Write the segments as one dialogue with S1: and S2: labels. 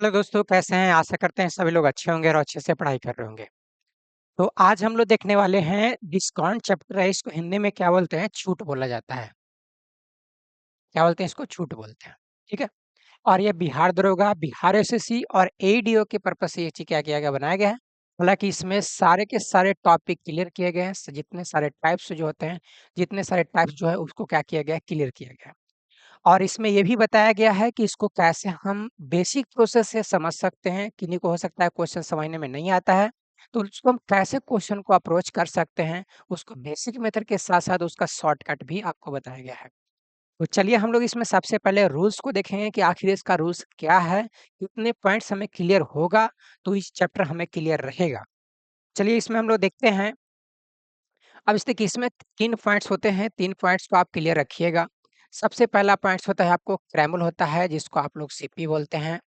S1: Hello दोस्तों, कैसे हैं? आशा करते हैं सभी लोग अच्छे होंगे और अच्छे से पढ़ाई कर रहे होंगे। तो आज हम लोग देखने वाले हैं डिस्काउंट चैप्टर है। इसको हिंदी में क्या बोलते हैं? छूट बोला जाता है। क्या बोलते हैं इसको? छूट बोलते हैं। ठीक है। और ये बिहार दरोगा, बिहार एसएससी और एडीओ के पर्पज से ये चीज क्या किया गया, बनाया गया है। हालांकि इसमें सारे के सारे टॉपिक क्लियर किए गए हैं। जितने सारे टाइप्स जो होते हैं, जितने सारे टाइप्स जो है उसको क्या किया गया है, क्लियर किया गया है। और इसमें ये भी बताया गया है कि इसको कैसे हम बेसिक प्रोसेस से समझ सकते हैं। किन्हीं को हो सकता है क्वेश्चन समझने में नहीं आता है, तो उसको हम कैसे क्वेश्चन को अप्रोच कर सकते हैं, उसको बेसिक मेथड के साथ-साथ उसका शॉर्टकट भी आपको बताया गया है। तो चलिए हम लोग इसमें सबसे पहले रूल्स को देखेंगे कि आखिर इसका रूल्स क्या है, कितने पॉइंट्स हमें क्लियर होगा, तो इस चैप्टर हमें क्लियर रहेगा। चलिए इसमें हम लोग देखते हैं। अब इस देखिए इसमें 3 पॉइंट्स होते हैं, 3 पॉइंट्स को आप क्लियर रखिएगा। सबसे पहला पॉइंट्स होता है आपको क्रैमल होता है, जिसको आप लोग सीपी बोलते हैं।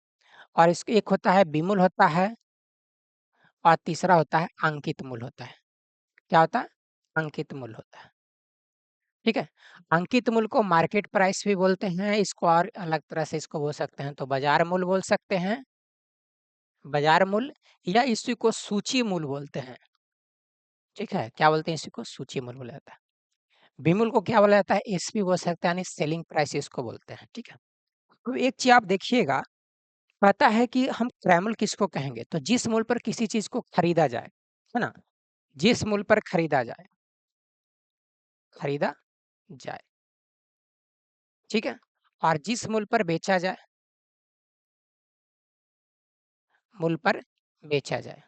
S1: और इसके एक होता है बिमूल होता है, और तीसरा होता है अंकित मूल होता है। क्या होता है? अंकित मूल होता है। ठीक है? अंकित मूल को मार्केट प्राइस भी बोलते हैं, इसको और अलग तरह से इसको बोल सकते हैं तो बाजार मूल बोल सकते हैं, बाजार मूल, या इसी को सूची मूल बोलते हैं। ठीक है? क्या बोलते हैं इसी को? सूची मूल बोला जाता है। विमूल को क्या बोला जाता है? एसपी बोल सकते हैं, यानी सेलिंग प्राइस इसको बोलते हैं। ठीक है? तो एक चीज़ आप देखिएगा, पता है कि हम क्रैमल किसको कहेंगे? तो जिस मूल्य पर किसी चीज़ को खरीदा जाए, है ना? जिस मूल्य पर खरीदा जाए, ठीक है? और जिस मूल्य पर बेचा जाए, मूल्य पर बेचा जाए।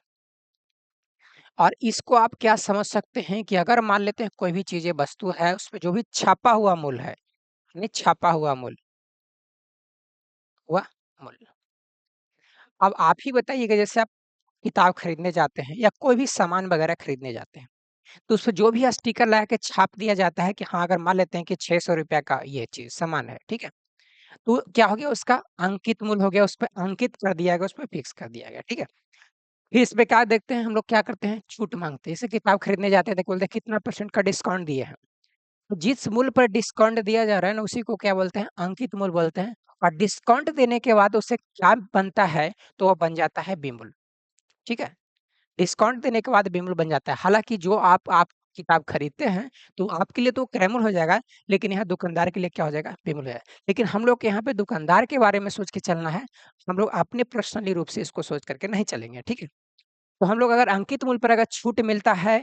S1: और इसको आप क्या समझ सकते हैं कि अगर मान लेते हैं कोई भी चीज़ वस्तु है, उसपे जो भी छापा हुआ मूल्य है, यानी छापा हुआ मूल्य। अब आप ही बताइएगा, जैसे आप किताब खरीदने जाते हैं या कोई भी सामान वगैरह खरीदने जाते हैं, तो उसपे जो भी स्टिकर लगा के छाप दिया जाता है कि हाँ, अगर मान लेते हैं कि ₹600 का ये चीज़ सामान है, ठीक है? तो क्या हो गया, उसका अंकित मूल्य हो गया, उसपे अंकित कर दिया गया, उसपे फिक्स कर दिया गया, ठीक है? फिर इसमें क्या देखते हैं हम लोग, क्या करते हैं? छूट माँगते हैं। जैसे किताब खरीदने जाते हैं तो बोलते हैं कितना परसेंट का डिस्काउंट दिए हैं। तो जिस मूल्य पर डिस्काउंट दिया जा रहा है ना, उसी को क्या बोलते हैं? अंकित मूल्य बोलते हैं। और डिस्काउंट देने के बाद उससे क्या बनता है, तो वो बन जाता है विमूल्य, ठीक है? डिस्काउंट देने के बाद विमूल्य बन जाता है। हालाँकि जो आप किताब खरीदते हैं, तो आपके लिए तो क्रैमल हो जाएगा, लेकिन यहाँ दुकानदार के लिए क्या हो जाएगा? विमूल्य हो जाएगा। लेकिन हम लोग को यहाँ पे दुकानदार के बारे में सोच के चलना है। हम लोग अपने पर्सनली रूप से इसको सोच करके नहीं चलेंगे, ठीक है? तो हम लोग अगर अंकित मूल्य पर अगर छूट मिलता है,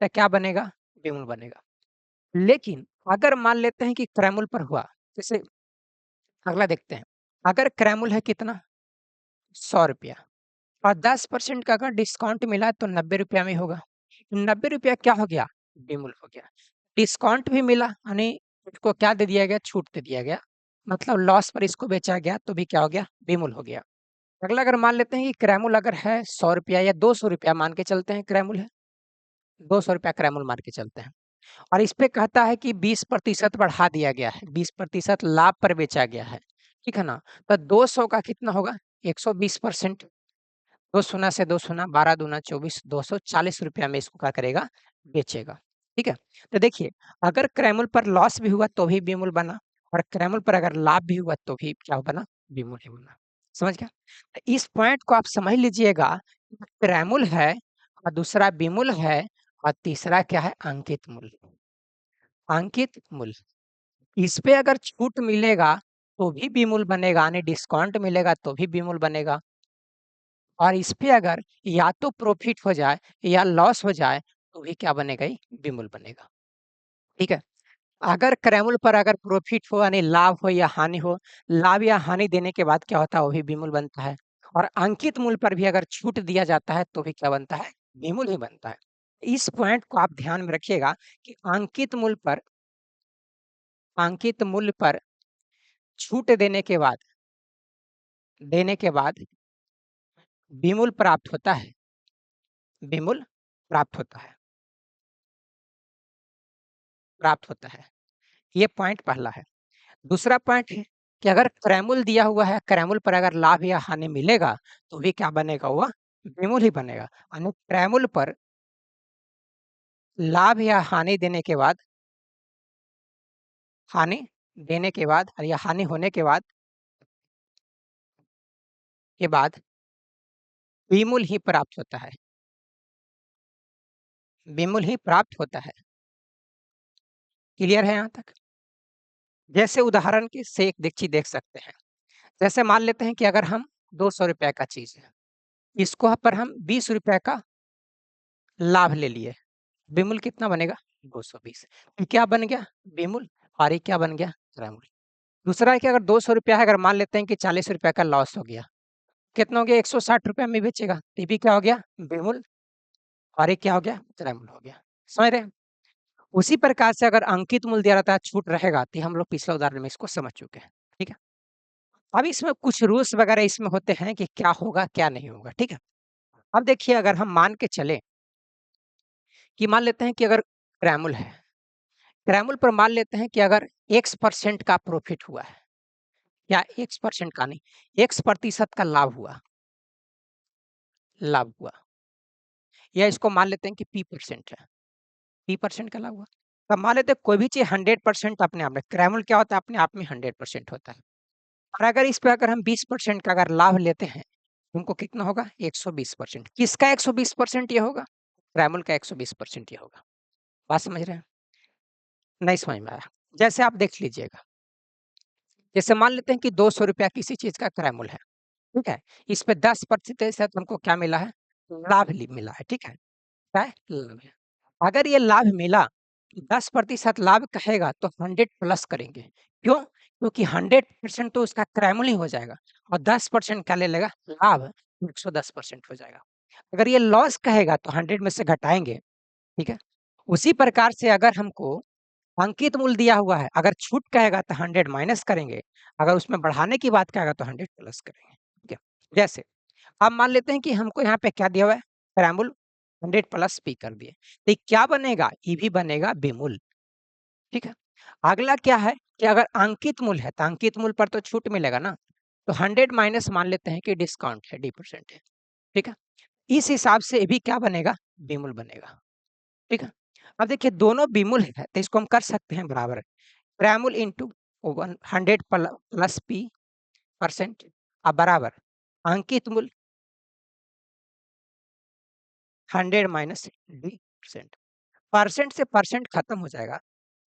S1: तो क्या बनेगा? विमूल्य बनेगा। लेकिन अगर मान लेते हैं कि क्रैमल पर हुआ, जैसे अगला देखते हैं। अगर क्रैमल है कितना? ₹100 और 10% का अगर डिस्काउंट मिला तो ₹90 में होगा। ₹90 क्या हो गया? विमूल्य हो गया। डिस्काउंट भी मिला, यानी इसको क्या दे दिया गया? छूट दे दिया गया। मतलब लॉस पर इसको बेचा गया तो भी क्या हो गया? विमूल्य हो गया। अगला अगर मान लेते हैं कि क्रैमल अगर है ₹100 या ₹200 मान के चलते हैं, क्रैमल है, ₹200 क्रैमल मान के चलते हैं। और इस पे कहता है कि 20% बढ़ा दिया गया है, 20% लाभ पर बेचा गया है, ठीक है ना? तो 200 का कितना होगा? 120%। 2 शून्य से 2 शून्य, 12 दूना 24, ₹240 में इसको क्या करेगा? बेचेगा, ठीक है? तो देखिए, अगर क्रैमल पर लॉस भी हुआ तो भी विमूल्य बना, और क्रैमल पर अगर लाभ भी हुआ तो भी क्या बना? विमूल्य ही बना। समझ गया? तो इस पॉइंट को आप समझ लीजिएगा, क्रैमल है और दूसरा विमूल्य है, और तीसरा क्या है? अंकित मूल्य। अंकित मूल्य, इस पे अगर छूट मिलेगा तो भी विमूल्य बनेगा, यानी डिस्काउंट मिलेगा तो भी विमूल्य बनेगा। और इस पे अगर या तो प्रॉफिट हो जाए या लॉस हो जाए तो भी क्या बनेगा? ही विमूल्य बनेगा, ठीक है? अगर क्रैमल पर अगर प्रॉफिट हो, यानी लाभ हो या हानि हो, लाभ या हानि देने के बाद क्या होता है? वो भी विमूल्य बनता है। और अंकित मूल्य पर भी अगर छूट दिया जाता है तो भी क्या बनता है? विमूल्य ही बनता है। इस पॉइंट को आप ध्यान में रखिएगा कि अंकित मूल्य पर छूट देने के बाद विमूल्य प्राप्त होता है, विमूल्य प्राप्त होता है, प्राप्त होता है। ये पॉइंट पहला है। दूसरा पॉइंट है कि अगर क्रैमल दिया हुआ है, क्रैमल पर अगर लाभ या हानि मिलेगा तो भी क्या बनेगा? हुआ विमूल्य ही बनेगा। यानी क्रैमल पर लाभ या हानि देने के बाद या हानि होने के बाद के बाद विमूल ही प्राप्त होता है। विमूल ही प्राप्त होता है। क्लियर है यहाँ तक? जैसे उदाहरण के से एक देखिए देख सकते हैं। जैसे मान लेते हैं कि अगर हम ₹200 का चीज़ है, इसको पर हम ₹20 का लाभ ले लिए, विमूल कितना बनेगा? 220। तो क्या बन गया? विमूल। और ये क्या बन गया? त्रयमूल। दूसरा है कि अगर ₹200 है, अगर मान लेते हैं कि ₹40 का लॉस हो गया, कितना हो गया? ₹160 में बेचेगा, तो ये भी क्या हो गया? विमूल। और ये क्या हो गया? त्रयमूल हो गया। समझ रहे हैं? उसी प्रकार से अगर अंकित मूल्य दिया रहता है, छूट रहेगा, तो ये हम लोग पिछले उदाहरण में इसको समझ चुके हैं। ठीक है? अब इसमें कुछ रूल्स वगैरह इसमें होते हैं कि क्या होगा, क्या नहीं होगा। ठीक है? अब देखिए, अगर हम मान के चलें कि मान लेते हैं कि अगर क्रैमुल है, क्रैमुल पर मान लेते हैं कि अगर X% का प्रॉफिट हुआ है, या X% का नहीं, X% का लाभ हुआ, लाभ हुआ, या इसको मान लेते हैं कि P% है, P% का लाभ हुआ। तब मान लेते हैं कोई भी चीज़ 100% अपने आप में, क्रैमुल क्या होता है? अपने आप में 100% होता है। और अगर इस पे अगर हम 20% का अगर लाभ लेते हैं, तुमको कितना होगा? 120%। किसका 120% ये होगा? क्रैमुल का 120% ये होगा। बात समझ रहे हैं? नहीं समझ में आया? जैसे आप देख लीजिएगा, जैसे मान लेते हैं कि ₹200 किसी चीज़ का क्रैमुल है, ठीक है? इस पे 10% हमको क्या मिला है? लाभ मिला है, ठीक है? क्या है? लाभ है। अगर ये लाभ मिला, 10% लाभ कहेगा तो 100 प्लस करेंगे। क्यों? क्योंकि 100% तो उसका क्रैमुल ही हो जाएगा, और 10% क्या ले लेगा? लाभ, 110% हो जाएगा। अगर ये लॉस कहेगा तो 100 में से घटाएँगे, ठीक है? उसी प्रकार से अगर हमको अंकित मूल्य दिया हुआ है, अगर छूट कहेगा तो 100 माइनस करेंगे, अगर उसमें बढ़ाने की बात कहेगा तो 100 प्लस करेंगे। ठीक है? जैसे अब मान लेते हैं कि हमको यहाँ पे क्या दिया हुआ है? क्रैमुल 100 प्लस पी कर दिए, तो ये क्या बनेगा? ये भी बनेगा विमूल। ठीक है? अगला क्या है कि अगर अंकित मूल्य है, तो अंकित मूल्य पर तो छूट मिलेगा ना, तो 100 माइनस मान लेते हैं कि डिस्काउंट है, D% है। ठीक है? इस हिसाब से ये भी क्या बनेगा? विमूल बनेगा। ठीक है? अब देखिए, दोनों विमूल है, तो इसको हम कर सकते हैं बराबर। क्रैमुल इंटू 100 प्लस पी परसेंट, अब बराबर अंकित मूल्य 100 माइनस D%। परसेंट से परसेंट खत्म हो जाएगा।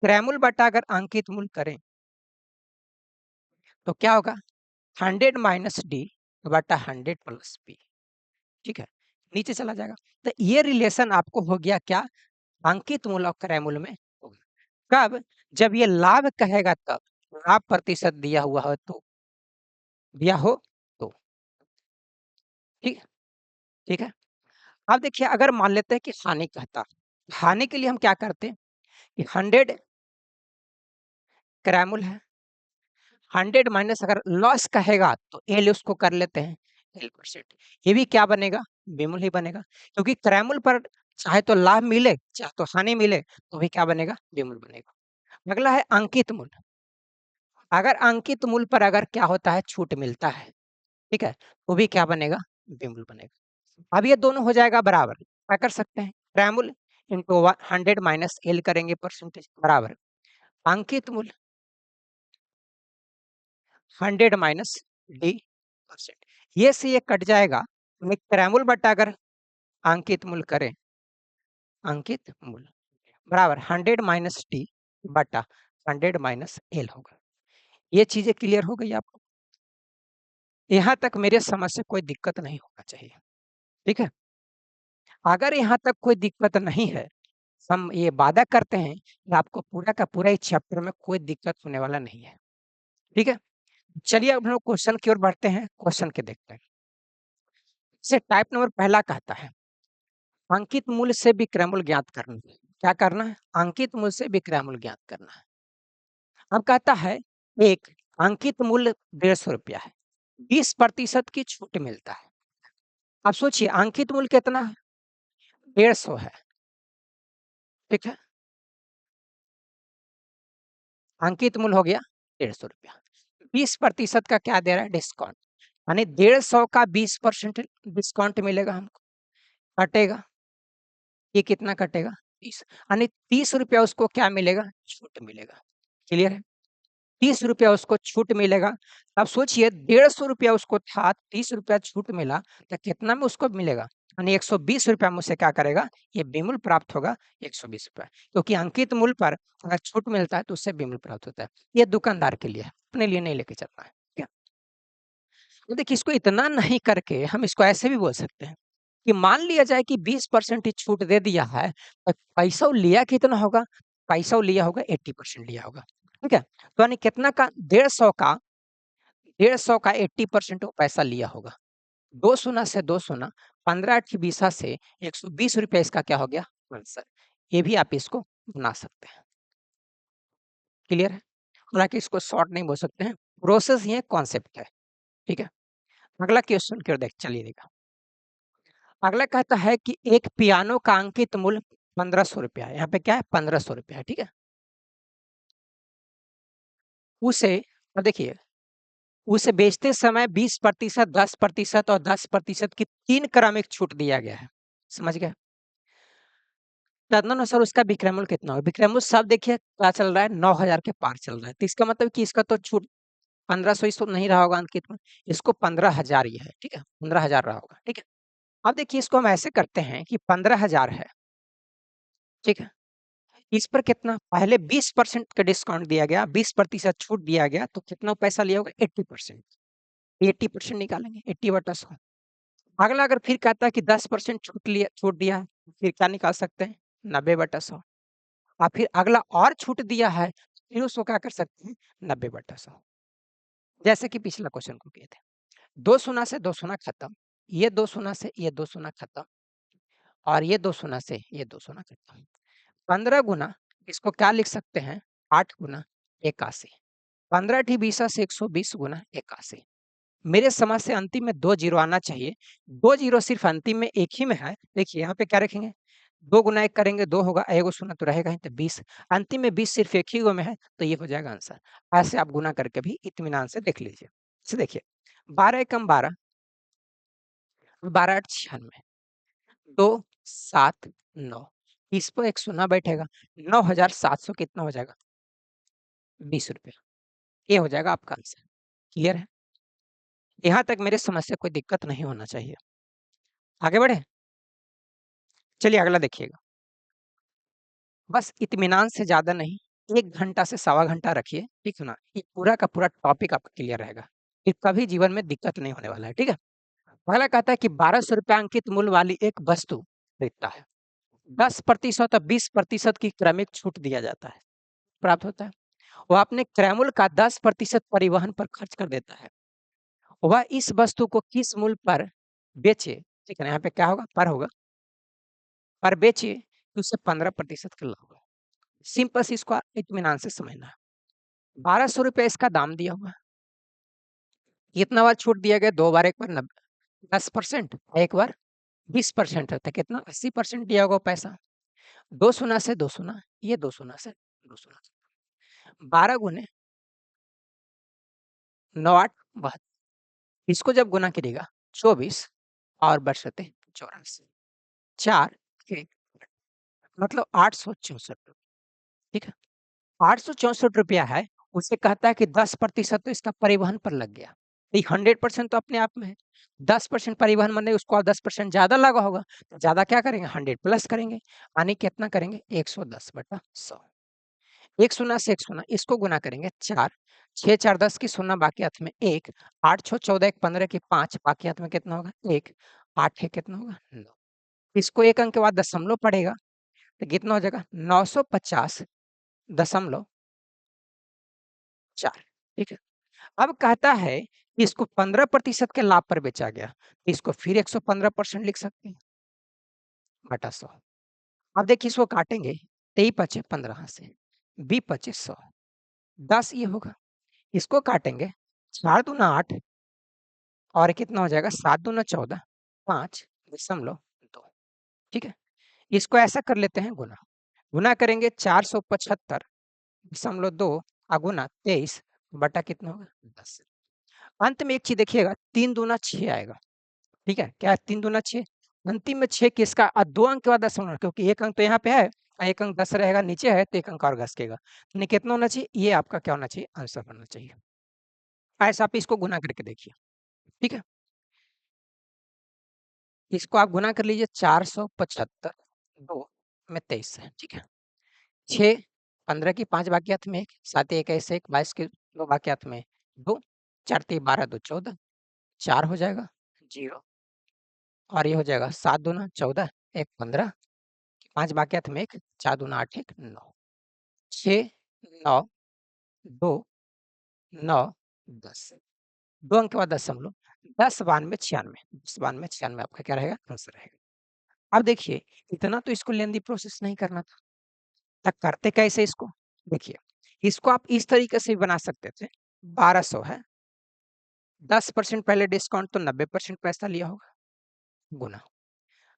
S1: क्रैमुल बटा अगर अंकित मूल्य करें तो क्या होगा? 100 माइनस डी बटा 100 प्लस पी। ठीक है? नीचे चला जाएगा। तो ये रिलेशन आपको हो गया क्या? अंकित मूल्य और क्रय मूल्य में होगा। कब? जब ये लाभ कहेगा तब। लाभ प्रतिशत दिया हुआ हो तो, दिया हो तो। ठीक है? ठीक है? अब देखिए, अगर मान लेते हैं कि हानि कहता, हानि के लिए हम क्या करते हैं कि 100 क्रय मूल्य है, 100 माइनस अगर लॉस कहेगा तो एल उसको कर लेते हैं, L%। ये भी क्या बनेगा? विमूल ही बनेगा, क्योंकि क्रैमुल पर चाहे तो लाभ मिले, चाहे तो हानि मिले, तो भी क्या बनेगा? विमूल बनेगा। अगला है अंकित मूल्य। अगर अंकित मूल्य पर अगर क्या होता है? छूट मिलता है, ठीक है? तो भी क्या बनेगा? विमूल बनेगा। अब ये दोनों हो जाएगा बराबर। क्या कर सकते हैं? क्रैमुल इंटू 100 माइनस एल करेंगे परसेंटेज, बराबर अंकित मूल्य 100 माइनस D%। ये से ये कट जाएगा, मैं क्रैमुल बटा अगर अंकित मूल्य करें, अंकित मूल्य बराबर 100 माइनस डी बटा 100 माइनस एल होगा। ये चीजें क्लियर हो गई आपको? यहाँ तक मेरे समझ से कोई दिक्कत नहीं होना चाहिए। ठीक है? अगर यहाँ तक कोई दिक्कत नहीं है, हम ये वादा करते हैं कि आपको पूरा का पूरा इस चैप्टर में कोई दिक्कत होने वाला नहीं है। ठीक है? चलिए अब हम लोग क्वेश्चन की ओर बढ़ते हैं, क्वेश्चन के देखते हैं। जैसे टाइप नंबर पहला कहता है, अंकित मूल्य से विक्रय मूल्य ज्ञात करना है। क्या करना है? अंकित मूल्य से विक्रय मूल्य ज्ञात करना है। अब कहता है, एक अंकित मूल्य ₹150 है, 20% की छूट मिलता है। अब सोचिए, अंकित मूल्य कितना है? 150 है। ठीक है? अंकित मूल्य हो गया ₹150। 20% का क्या दे रहा है? डिस्काउंट। यानी 150 का 20% डिस्काउंट मिलेगा हमको। कटेगा, ये कितना कटेगा? 30। यानी ₹30 उसको क्या मिलेगा? छूट मिलेगा। क्लियर है? ₹30 उसको छूट मिलेगा। अब सोचिए ₹150 उसको था, ₹30 छूट मिला, तो कितना में उसको मिलेगा? यानी ₹120 में उसे क्या करेगा? ये बेमूल्य प्राप्त होगा ₹120, क्योंकि अंकित मूल्य पर अगर छूट मिलता है तो उससे बेमूल्य प्राप्त होता है। ये दुकानदार के लिए है, अपने लिए नहीं लेके चलना है। ठीक है? तो देखिए इसको इतना नहीं करके हम इसको ऐसे भी बोल सकते हैं कि मान लिया जाए कि 20% ही छूट दे दिया है, तो पैसा वो लिया कितना होगा? पैसा वो लिया होगा 80% लिया होगा। ठीक है? तो यानी कितना का 150 का 80% वो पैसा लिया होगा। 2 शून्य से 2 शून्य, 15 8 20 से ₹120 इसका क्या हो गया? आंसर। ये भी आप इसको बना सकते हैं। क्लियर है? हालाँकि इसको शॉर्ट नहीं बोल सकते हैं, प्रोसेस ही है, कॉन्सेप्ट है। ठीक है? अगला क्वेश्चन की ओर देख चलिएगा। अगला कहता है कि एक पियानो का अंकित मूल्य ₹1500 है। यहाँ पे क्या है? ₹1500 है। ठीक है? उसे अब देखिए, उसे बेचते समय 20%, 10% और 10% की 3 क्रमिक छूट दिया गया है। समझ गए? तदनुसार उसका विक्रय मूल्य कितना होगा? विक्रय मूल्य साहब देखिए क्या चल रहा है? 9000 के पार चल रहा है। तो इसका मतलब कि इसका तो छूट 1500 इसको नहीं रहा होगा अंकित में, इसको 15,000 ही है। ठीक है? 15,000 रहा होगा। ठीक है? अब देखिए इसको हम ऐसे करते हैं कि 15,000 है। ठीक है? इस पर कितना? पहले 20% का डिस्काउंट दिया गया, 20% छूट दिया गया, तो कितना पैसा लिया होगा? 80%। 80% निकालेंगे, 80/100। अगला अगर फिर कहता है कि 10% छूट दिया है, फिर क्या निकाल सकते हैं? 90/100। और फिर अगला और छूट दिया है, फिर उसको क्या कर सकते हैं? 90/100। जैसे कि पिछला क्वेश्चन को किए थे। 2 शून्य से 2 शून्य खत्म, ये 2 शून्य से ये 2 शून्य खत्म, और ये 2 शून्य से ये 2 शून्य खत्म। 15 गुना इसको क्या लिख सकते हैं? 8 गुना 81। 15 ठी 20 से 120 गुना 81। मेरे समझ से अंतिम में 2 जीरो आना चाहिए। 2 जीरो सिर्फ अंतिम में एक ही में है। देखिए यहाँ पे क्या रखेंगे? 2 गुना 1 करेंगे 2 होगा, एगो शून्य तो रहेगा ही, तो 20। अंतिम में 20 सिर्फ एक ही गो में है, तो ये हो जाएगा आंसर। ऐसे आप गुना करके भी इत्मीनान से देख लीजिए। इसे देखिए 12 एकम 12, 12 8 96, 2 7 9, इस पर एक शून्य बैठेगा, 9,700 कितना हो जाएगा? ₹20। ये हो जाएगा आपका आंसर। क्लियर है? यहाँ तक मेरे समझ से कोई दिक्कत नहीं होना चाहिए। आगे बढ़े? चलिए अगला देखिएगा। बस इत्मीनान से ज़्यादा नहीं, 1 घंटा से सवा घंटा रखिए, ठीक है ना? ये पूरा का पूरा टॉपिक आपका क्लियर रहेगा। फिर कभी जीवन में दिक्कत नहीं होने वाला है, ठीक है? अगला कहता है कि ₹1200 अंकित मूल्य वाली एक वस्तु खरीदता है। 10% और 20% की क्रमिक छूट दिया जाता है, प्राप्त होता है। वह अपने क्रय मूल्य का 10% परिवहन पर खर्च कर देता है। वह इस वस्तु को किस मूल्य पर बेचे? ठीक है ना? यहाँ पे क्या होगा? पर होगा। पर बेचे तो उसे 15% का लाभ होगा। सिंपल सी इसको इत्मीनान से समझना है। ₹1200 इसका दाम दिया हुआ है। कितना बार छूट दिया गया? 2 बार, एक बार 10%, एक बार 20% होता है। कितना? 80% दिया होगा पैसा। 2 शून्य से 2 शून्य, ये 2 शून्य से 2 शून्य। 12 गुने 9 8 72, इसको जब गुना करिएगा 24 और बशर्ते 84, 4 1 मतलब ₹864। ठीक है? ₹864 है, उसे कहता है कि 10% तो इसका परिवहन पर लग गया। तो ये 100% तो अपने आप में है। 10% परिवहन माने उसको और 10% ज़्यादा लगा होगा, तो ज़्यादा क्या करेंगे? 100 प्लस करेंगे, यानी कितना करेंगे? 110/100। 1 शून्य से 1 शून्य, इसको गुना करेंगे 4, 6 4 10 की शून्य बाकी हाथ में 1, 8 6 14 1 15 की 5 बाकी हाथ में कितना होगा? 1, 8 1 कितना होगा? 9। इसको 1 अंक के बाद दशमलव पड़ेगा, तो कितना हो जाएगा? 950.4। ठीक है? अब कहता है कि इसको 15% के लाभ पर बेचा गया, तो इसको फिर 115% लिख सकते हैं, बटा 100। अब देखिए इसको काटेंगे, 23 पचे 15 से, 20 पचे 100, 10 ये होगा। इसको काटेंगे, 4 दूना 8 और कितना हो जाएगा? 7 दूना 14, 5.2। ठीक है? इसको ऐसा कर लेते हैं गुना। गुना करेंगे 475.2 गुना 23 बटा कितना होगा? 10। अंत में एक चीज़ देखिएगा, 3 दूना 6 आएगा। ठीक है? क्या है? 3 दूना 6, अंतिम में 6 किसका? 2 अंक के बाद दशमलव, क्योंकि 1 अंक तो यहाँ पे है, एक अंक 10 रहेगा, नीचे है तो एक अंक और घसकेगा। यानी कितना होना चाहिए? ये आपका क्या होना चाहिए? आंसर होना चाहिए। ऐसा आप इसको गुना करके देखिए, ठीक है? इसको आप गुना कर लीजिए, 475 2 में 23 है, ठीक है? 6 15 की 5 बाकियात में 1, 7 1 ऐसे 1, 22 के 2 बाकियात में 2, 4 3 12 2 14, 4 हो जाएगा 0 और ये हो जाएगा 7 दूना 14, 1 15, 5 बाकियात में 1, 4 दूना 8 1 9, 6 9 2 9 10, 2 अंक के बाद दशमलव, 10 92 96, 10 92 96 आपका क्या रहेगा? आंसर रहेगा। अब देखिए, इतना तो इसको लेंदी प्रोसेस नहीं करना था। तब करते कैसे इसको? देखिए, इसको आप इस तरीके से भी बना सकते थे, 1200 है, 10% पहले डिस्काउंट तो 90% पैसा लिया होगा, गुना,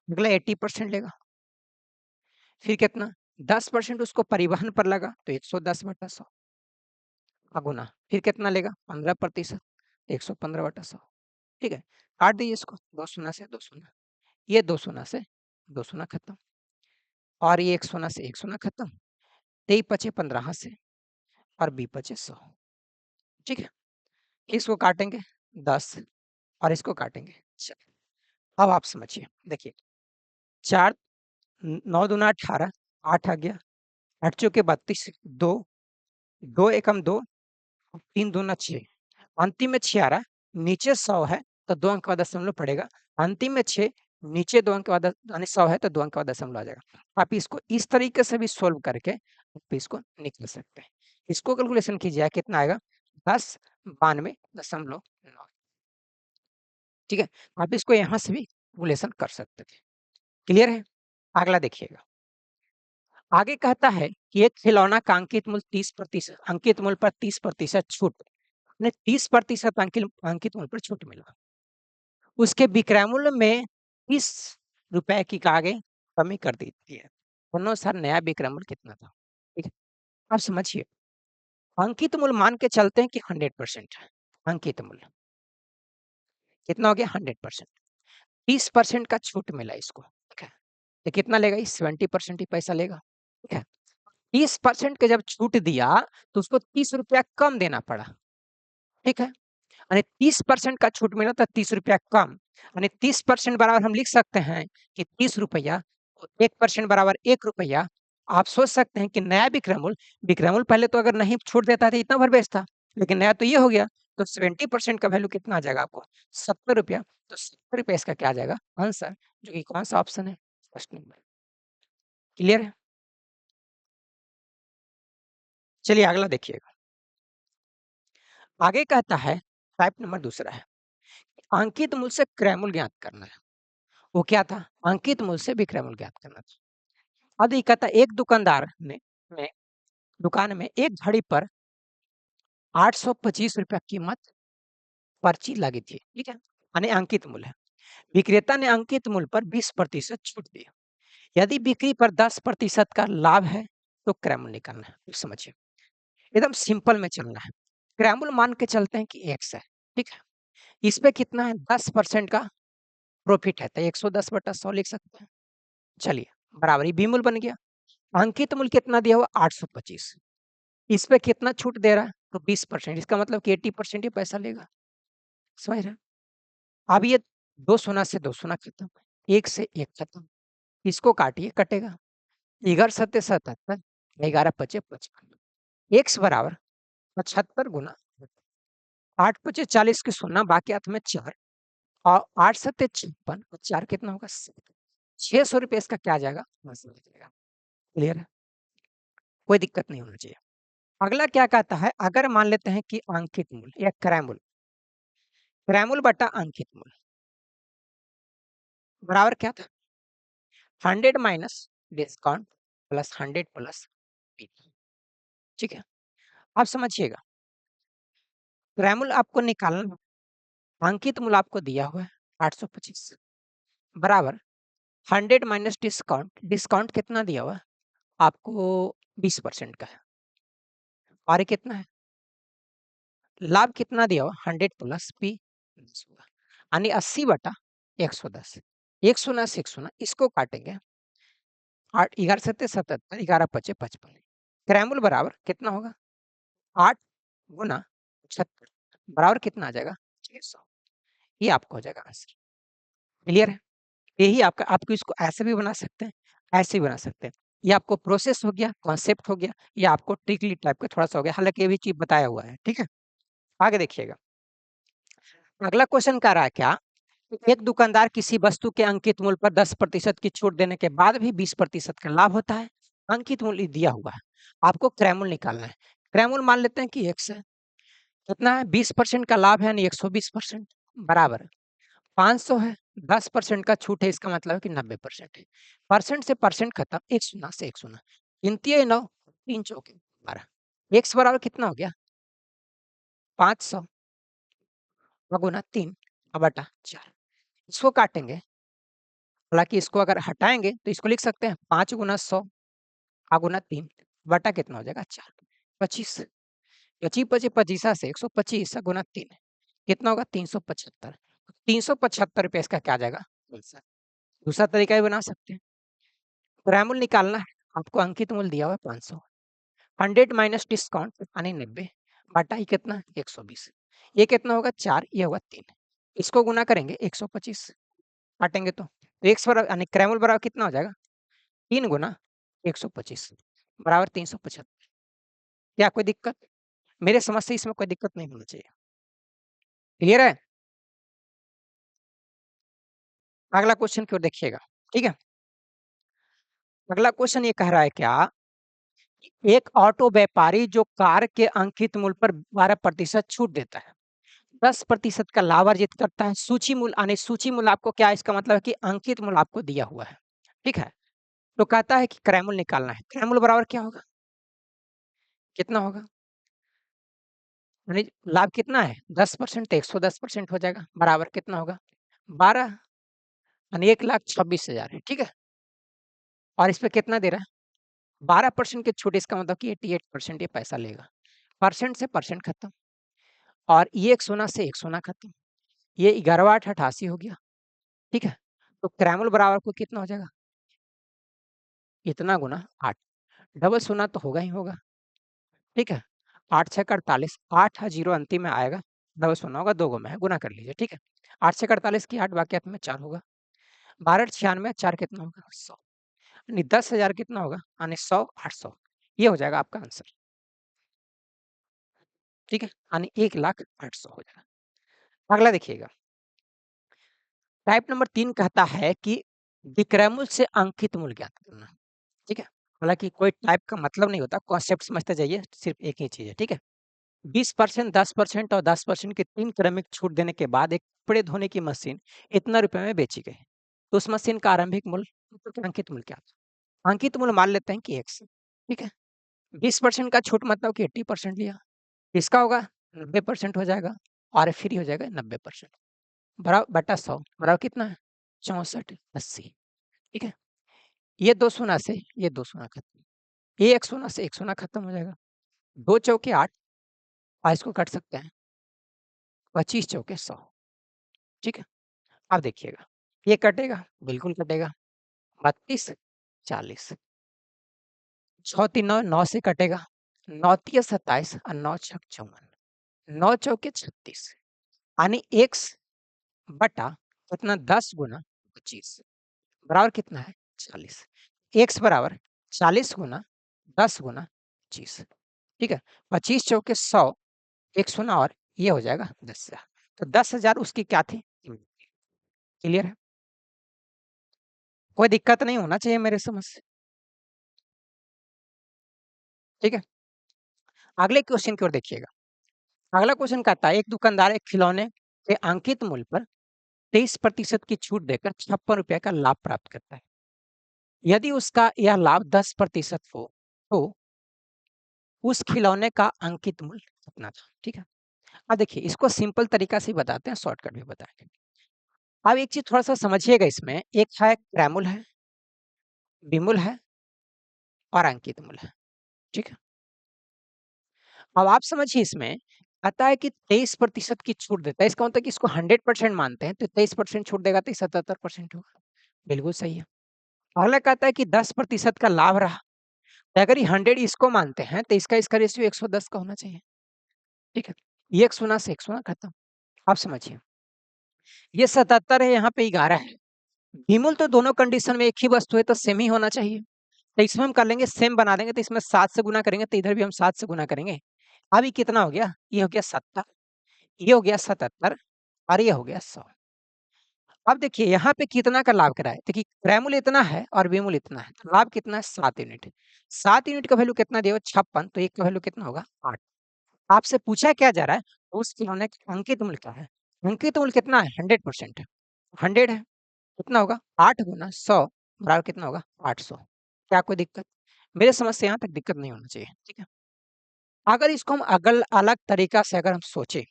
S1: अगला 80% लेगा, फिर कितना? 10% उसको परिवहन पर लगा, तो 110/100 गुना, फिर कितना लेगा? 15%, 115/100, ठीक है? काट दीजिए इसको, 2 शून्य से 2 शून्य, ये 2 शून्य से 2 शून्य खत्म और ये 1 शून्य से 1 शून्य खत्म, 23 बचे 15 से और 20 बचे 100, ठीक है? इसको काटेंगे 10 और इसको काटेंगे 4। अब आप समझिए, देखिए 4 9 दूना 18, 8 आ गया, 8 चौके 32, 2 2 एकम 2, 3 दूना 6, अंतिम में 6 आ रहा है, नीचे 100 है तो 2 अंक का दशमलव पड़ेगा, अंतिम में 6, नीचे 2 अंक का यानी 100 है तो 2 अंक का दशमलव आ जाएगा। आप इसको इस तरीके से भी सोल्व करके आप इसको निकाल सकते हैं। इसको कैलकुलेशन कीजिए, कितना आएगा? 1092.9, ठीक है? आप इसको यहाँ से भी कैलकुलेशन कर सकते थे। क्लियर है? अगला देखिएगा। आगे कहता है कि एक खिलौना का अंकित मूल्य 30%, अंकित मूल्य पर 30% छूट, ने 30% अंकित मूल्य पर छूट मिला। उसके विक्रय मूल्य में 30 रुपए की आगे कमी कर दी थी। दोनों सर नया विक्रय मूल्य कितना था? ठीक है? आप समझिए, अंकित मूल्य मान के चलते हैं कि 100% है। अंकित मूल्य कितना हो गया? 100%। 30% का छूट मिला इसको, ठीक है? तो कितना लेगा? ये 70% ही पैसा लेगा, ठीक है? 30% के जब छूट दिया तो उसको 30 रुपया कम देना पड़ा, ठीक है? यानी 30% का छूट मिला तो 30 रुपया कम, यानी 30% बराबर हम लिख सकते हैं कि 30 रुपया, 1% बराबर 1 रुपया। आप सोच सकते हैं कि नया विक्रय मूल्य पहले तो अगर नहीं छूट देता था इतना भर बेचता, लेकिन नया तो ये हो गया, तो 70% का वैल्यू कितना आ जाएगा आपको? 70 रुपया। तो 70 रुपया इसका क्या आ जाएगा? आंसर, जो कि कौन सा ऑप्शन है? First number. क्लियर है? चलिए अगला देखिएगा। आगे कहता है, टाइप नंबर दूसरा है, अंकित मूल्य से क्रय मूल्य ज्ञात करना है। वो क्या था? अंकित मूल्य से विक्रय मूल्य ज्ञात करना था। अब ये कहता है, एक दुकानदार ने में दुकान में एक घड़ी पर 825 रुपया कीमत पर्ची लगी थी, ठीक है? यानी अंकित मूल्य है। विक्रेता ने अंकित मूल्य पर 20% छूट दी। यदि बिक्री पर 10% का लाभ है तो क्रय मूल्य निकालना है। तो समझिए, एकदम सिंपल में चलना है। क्रय मूल्य मान के चलते हैं कि x है, ठीक है? इस पे कितना है? 10% का प्रॉफिट है, तो 110/100 लिख सकते हैं। चलिए, बराबर, ये मूल्य बन गया। अंकित मूल्य कितना दिया हुआ? 825। इस पे कितना छूट दे रहा है? तो 20%, इसका मतलब कि 80% ही पैसा लेगा। समझ रहे हैं? अब ये 2 शून्य से 2 शून्य खत्म, 1 से 1 खत्म, इसको काटिए, कटेगा। 11 सत्ते 77, 11 पचे 55, x बराबर 75 गुना 8 पचे 40 के शून्य, बाकी हाथ में 4 और 8 सत्ते 56 और 4 कितना होगा? 600 रुपये इसका क्या आ जाएगा? आंसर हो जाएगा। क्लियर है? कोई दिक्कत नहीं होना चाहिए। अगला क्या कहता है, अगर मान लेते हैं कि अंकित मूल्य या क्रय मूल्य, क्रय मूल्य बटा अंकित मूल्य बराबर क्या था? 100 minus discount plus 100 plus P, ठीक है? आप समझिएगा, क्रय मूल्य आपको निकालना, अंकित मूल्य आपको दिया हुआ है 825 बराबर 100 माइनस डिस्काउंट, डिस्काउंट कितना दिया हुआ है आपको? 20% का है। और ये कितना है? लाभ कितना दिया हुआ? 100 प्लस पी, यानी 80/110, 110, 1 शून्य से 1 शून्य, इसको काटेंगे 8 11 सत्ते 77, 11 पचे 55। क्रैमूल बराबर कितना होगा? 8 गुना 76 बराबर कितना आ जाएगा? 600। ये आपका हो जाएगा आंसर। क्लियर है? यही आपका, आपको इसको ऐसे भी बना सकते हैं, ऐसे भी बना सकते हैं। ये आपको प्रोसेस हो गया, कॉन्सेप्ट हो गया, ये आपको ट्रिकली टाइप का थोड़ा-सा हो गया, हालाँकि ये भी चीज़ बताया हुआ है, ठीक है? आगे देखिएगा। अगला क्वेश्चन कह रहा है क्या? एक दुकानदार किसी वस्तु के अंकित मूल्य पर 10% की छूट देने के बाद भी 20% का लाभ होता है। अंकित मूल्य दिया हुआ है। आपको क्रयमूल्य निकालना है। क्रयमूल्य मान लेते हैं कि X है। कितना है? 20% का लाभ है यानी 120% बराबर 500 है। 10% का छूट है, इसका मतलब है कि 90% है। परसेंट से परसेंट खत्म, 1 शून्य से 1 शून्य। गिनती है 9, 3 चौके 12। X बराबर कितना हो गया? 500 गुना 3 बटा 4। इसको काटेंगे, हालाँकि इसको अगर हटाएँगे तो इसको लिख सकते हैं 5 गुना 100 गुना 3 बटा कितना हो जाएगा? 4। 25 पची पचे पचीसा से 125 गुना 3 कितना होगा? 375। 375 रुपए इसका क्या आ जाएगा? आंसर। दूसरा तरीका भी बना सकते हैं। क्रयमूल्य निकालना है, आपको अंकित मूल्य दिया हुआ है 500। 100 माइनस डिस्काउंट यानी 90 बटा ये कितना? 120। ये कितना होगा? 4, ये होगा 3। इसको गुना करेंगे 125, काटेंगे तो एक्स बराबर यानी क्रयमूल्य बराबर कितना हो जाएगा? 3 गुना 125 बराबर 375। क्या कोई दिक्कत? मेरे समझ से इसमें कोई दिक्कत नहीं होनी चाहिए। क्लियर है? अगला क्वेश्चन की ओर देखिएगा, ठीक है? अगला क्वेश्चन ये कह रहा है क्या? एक ऑटो व्यापारी जो कार के अंकित मूल्य पर 12% छूट देता है, 10% का लाभ अर्जित करता है। सूची मूल्य यानी सूची मूल्य आपको क्या है? इसका मतलब है कि अंकित मूल्य आपको दिया हुआ है, ठीक है? तो कहता है कि क्रय मूल्य निकालना है। क्रय मूल्य बराबर क्या होगा? कितना होगा? यानी लाभ कितना है? 10% तो 110% हो जाएगा, बराबर कितना होगा? 12 यानी 1,26,000 है, ठीक है? और इस पे कितना दे रहा है? 12% की छूट, इसका मतलब कि 88% ये पैसा लेगा। परसेंट से परसेंट खत्म और ये 1 सोना से 1 सोना खत्म। ये 11 8 88 हो गया, ठीक है? तो क्रैमल बराबर को कितना हो जाएगा? इतना गुना 8। डबल सोना तो होगा ही होगा, ठीक है? 8 छः 48, 8 जीरो अंतिम में आएगा, डबल सोना होगा, 2 गो में है, गुना कर लीजिए, ठीक है? 8 छः 48 की 8 बाकियात में 4 होगा। 12 96 4 कितना होगा? 100 यानी 10,000 कितना होगा? यानी 100 800 ये हो जाएगा आपका आंसर, ठीक है? यानी 1,08,000 हो जाएगा। अगला देखिएगा, टाइप नंबर 3 कहता है कि विक्रय मूल्य से अंकित मूल्य ज्ञात करना, ठीक है? हालाँकि कोई टाइप का मतलब नहीं होता, कॉन्सेप्ट समझते जाइए, सिर्फ एक ही चीज़ है, ठीक है? 20%, 10% और 10% की 3 क्रमिक छूट देने के बाद एक कपड़े धोने की मशीन इतना रुपए में बेची गई। तो उस मशीन का आरंभिक मूल्य अंकित मूल्य क्या था? अंकित मूल्य मान लेते हैं कि 1 ठीक है? 20% का छूट मतलब कि 80% लिया। इसका होगा 90% हो जाएगा और फिर हो जाएगा 90% बटा 100 बराबर कितना है? 64 80 ठीक है? ये 2 शून्य से ये 2 शून्य खत्म। ये 1 शून्य से 1 शून्य खत्म हो जाएगा। 2 चौके 8 और इसको काट सकते हैं। 25 चौके 100 ठीक है? अब देखिएगा, ये कटेगा, बिल्कुल कटेगा। 32 40 6 3 9 9 से कटेगा। 9 तिया 27 और 9 छक 54 9 चौके 36 यानी x बटा कितना 10 गुना 25 बराबर कितना है? 40। x बराबर 40 गुना 10 गुना 25 ठीक है? 25 चौके 100 1 शून्य और ये हो जाएगा 10,000। तो 10,000 उसकी क्या थी? क्लियर है? कोई दिक्कत नहीं होना चाहिए मेरे समझ से, ठीक है? अगले क्वेश्चन की ओर देखिएगा। अगला क्वेश्चन कहता है एक दुकानदार एक खिलौने के अंकित मूल्य पर 23% की छूट देकर 56 रुपए का लाभ प्राप्त करता है। यदि उसका यह लाभ 10% हो तो उस खिलौने का अंकित मूल्य कितना था? ठीक है? अब देखिए इसको सिंपल तरीका से बताते हैं, शॉर्टकट में बताएंगे। अब एक चीज थोड़ा सा समझिएगा, इसमें एक है क्रैमूल है, विमूल है और अंकित मूल्य है, ठीक है? अब आप समझिए, इसमें आता है कि 23% की छूट देता है, इसका मतलब कि इसको 100% मानते हैं तो 23% छूट देगा तो 77% होगा। बिल्कुल सही है। अगला कहता है कि 10% का लाभ रहा, तो अगर ये 100 इसको मानते हैं, तो इसका रेशियो 110 का होना चाहिए, ठीक है? ये 1 शून्य से 1 शून्य खत्म। आप समझिए, ये 77 है, यहाँ पे 11 है। विमूल तो दोनों कंडीशन में एक ही वस्तु है, तो सेम ही होना चाहिए। तो इसमें हम कर लेंगे सेम बना देंगे, तो इसमें 7 से गुना करेंगे, तो इधर भी हम 7 से गुना करेंगे। अब ये कितना हो गया? ये हो गया 70, ये हो गया 77 और ये हो गया 100। अब देखिए यहाँ पे कितना का लाभ करा है? देखिए क्रयमूल्य इतना है और विमूल्य इतना है, तो लाभ कितना है? 7 यूनिट। 7 यूनिट का वैल्यू कितना दिया हुआ? 56, तो 1 का वैल्यू कितना होगा? 8। आपसे पूछा क्या जा रहा है? उस खिलौने का अंकित मूल्य क्या है? अंकित मूल्य कितना है? 100% है। 100 है, कितना होगा? 8 गुना 100 बराबर कितना होगा? 800। क्या कोई दिक्कत? मेरे समझ से यहाँ तक दिक्कत नहीं होना चाहिए, ठीक है? अगर इसको हम अगल अलग तरीका से अगर हम सोचें,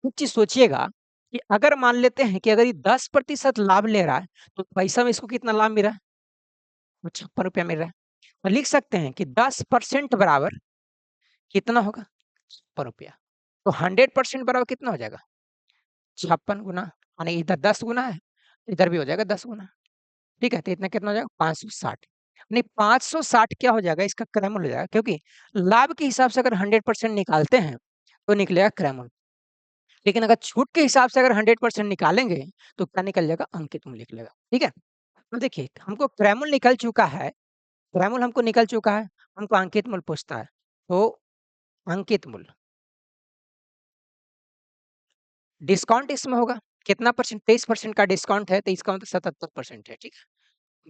S1: एक चीज़ सोचिएगा कि अगर मान लेते हैं कि अगर ये 10% लाभ ले रहा है, तो पैसा में इसको कितना लाभ मिल रहा है? वो ₹56 मिल रहा है। तो लिख सकते हैं कि 10% बराबर कितना होगा? ₹56। तो 100% बराबर कितना हो जाएगा? 56 गुना, यानी इधर 10 गुना है, इधर भी हो जाएगा 10 गुना। ठीक है? तो इतना कितना हो जाएगा? 560। नहीं, 560 क्या हो जाएगा? इसका क्रयमूल्य हो जाएगा, क्योंकि लाभ के हिसाब से अगर 100% निकालते हैं, तो निकलेगा क्रयमूल्य। लेकिन अगर छूट के हिसाब से अगर 100% निकालेंगे, तो क्या निकल जाएगा? अंकित मूल्य निकलेगा। ठीक है? तो देखिए, हमको क्रयमूल्य निकल चुका है, क्रयमूल्य हमको निकल चुका है, हमको अंकित मूल्य पूछता है। तो अंकित मूल्य, डिस्काउंट इसमें होगा, कितना परसेंट? 23% का डिस्काउंट है, तो इसका मतलब 77% है, ठीक है?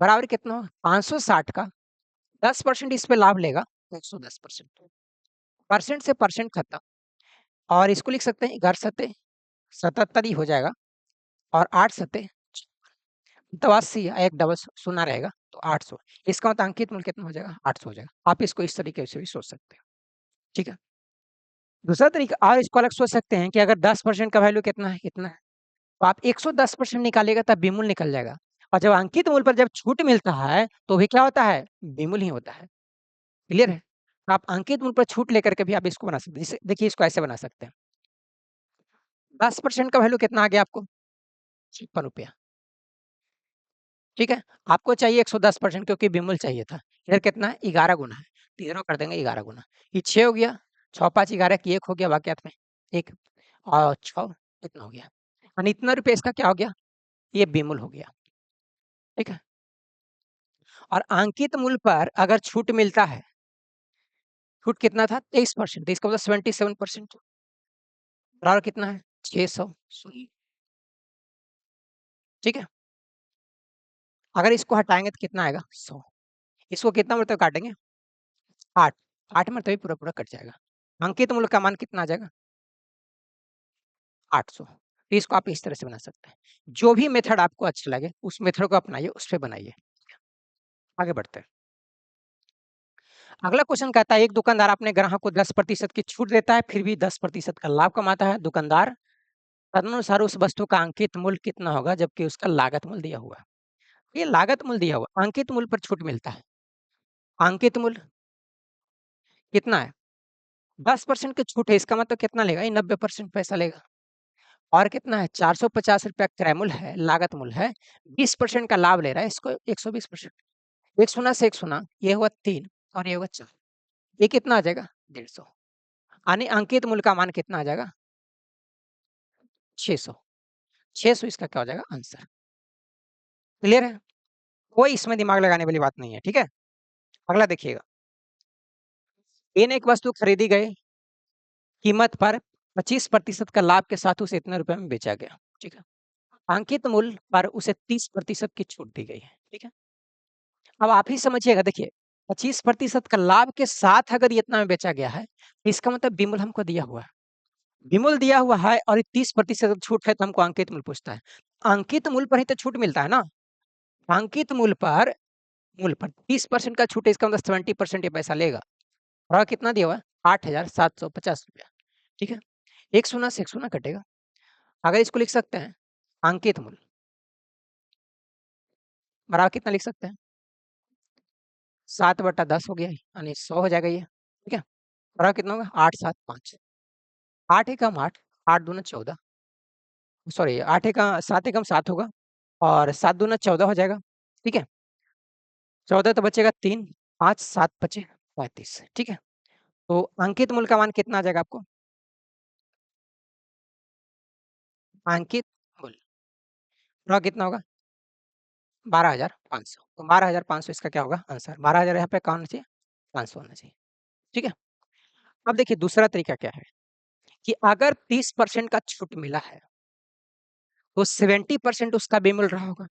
S1: बराबर कितना होगा? 560 का 10% इस पे लाभ लेगा, तो 110%। परसेंट से परसेंट खत्म, और इसको लिख सकते हैं 11 सत्ते 77 ही हो जाएगा, और 8 सत्ते 82, एक डबल शून्य रहेगा, तो 800। इसका मतलब अंकित मूल्य कितना हो जाएगा? 800 हो जाएगा। आप इसको इस तरीके से भी सोच सकते हैं, ठीक है? दूसरा तरीका और इसको अलग सोच सकते हैं कि अगर 10% का वैल्यू कितना है? इतना है, तो आप 110% निकालिएगा, तब विमूल्य निकल जाएगा। और जब अंकित मूल्य पर जब छूट मिलता है, तो भी क्या होता है? विमूल्य ही होता है। क्लियर है? तो आप अंकित मूल्य पर छूट लेकर के भी आप इसको बना सकते हैं। जैसे देखिए, इसको ऐसे बना सकते हैं। 10% का वैल्यू कितना आ गया आपको? ₹56। ठीक है? आपको चाहिए 110%, क्योंकि विमूल्य चाहिए था। इधर कितना है? 11 गुना है, तो इधर कर देंगे 11 गुना। ये 6 हो गया, 6 5 11 की 1 हो गया वाकई में 1, और 6 इतना हो गया, यानी इतना रुपये इसका क्या हो गया? ये विमूल्य हो गया। ठीक है? और अंकित मूल्य पर अगर छूट मिलता है, छूट कितना था? 23%, तो इसका मतलब 77% बराबर कितना है? 600। ठीक है? अगर इसको हटाएँगे तो कितना आएगा? 100। इसको कितना मरतबा काटेंगे? 8, 8 मरतबे पूरा-पूरा कट जाएगा। अंकित मूल्य का मान कितना आ जाएगा? 800। तो इसको आप इस तरह से बना सकते हैं। जो भी मेथड आपको अच्छा लगे, उस मेथड को अपनाइए, उस पे बनाइए। आगे बढ़ते हैं। अगला क्वेश्चन कहता है, एक दुकानदार अपने ग्राहक को 10% की छूट देता है, फिर भी 10% का लाभ कमाता है। दुकानदार तदनुसार उस वस्तु का अंकित मूल्य कितना होगा, जबकि उसका लागत मूल्य दिया हुआ है। ये लागत मूल्य दिया हुआ, अंकित मूल्य पर छूट मिलता है। अंकित मूल्य कितना है? 10% की छूट है, इसका मतलब कितना लेगा? ये 90% पैसा लेगा। और कितना है? ₹450 क्रय मूल्य है, लागत मूल्य है। 20% का लाभ ले रहा है, इसको 120%। 1 शून्य से 1 शून्य, ये हुआ 3 और ये हुआ 4। ये कितना आ जाएगा? 150। यानी अंकित मूल्य का मान कितना आ जाएगा? 600। 600 इसका क्या हो जाएगा? आंसर। क्लियर है? कोई इसमें दिमाग लगाने वाली बात नहीं है, ठीक है? अगला देखिएगा। ए ने एक वस्तु खरीदी गई, कीमत पर 25% का लाभ के साथ उसे इतने रुपए में बेचा गया, ठीक है? अंकित मूल्य पर उसे 30% की छूट दी गई है, ठीक है? अब आप ही समझिएगा, देखिए 25% का लाभ के साथ अगर ये इतना में बेचा गया है, तो इसका मतलब विमूल्य हमको दिया हुआ है। विमूल्य दिया हुआ है और 30% छूट है, तो हमको अंकित मूल्य पूछता है। अंकित मूल्य पर ही तो छूट मिलता है ना? अंकित मूल्य पर 30% का छूट है, इसका मतलब 70% ये पैसा लेगा। और कितना दिया हुआ है? ₹8,750। ठीक है? 1 शून्य से 1 शून्य कटेगा। अगर इसको लिख सकते हैं, अंकित मूल्य बराबर कितना लिख सकते हैं? 7/10 हो गया, यानी 100 हो जाएगा ये, ठीक है? बराबर कितना होगा? 875। 8 एकम 8, 8 दूना 14, सॉरी 8 एकम 7 एकम 7 होगा, और 7 दूना 14 हो जाएगा, ठीक है? 14 तो बचेगा 3, 5, 7 बचे 35, ठीक है। तो अंकित मूल्य का मान कितना आ जाएगा आपको? अंकित मूल्य कितना होगा? 12,500। तो 12,500 इसका क्या होगा आंसर? 12,000 यहाँ पे कहाँ होना चाहिए? 500 होना चाहिए, ठीक है। अब देखिए दूसरा तरीका क्या है कि अगर 30% का छूट मिला है तो 70% उसका भी मिल रहा होगा।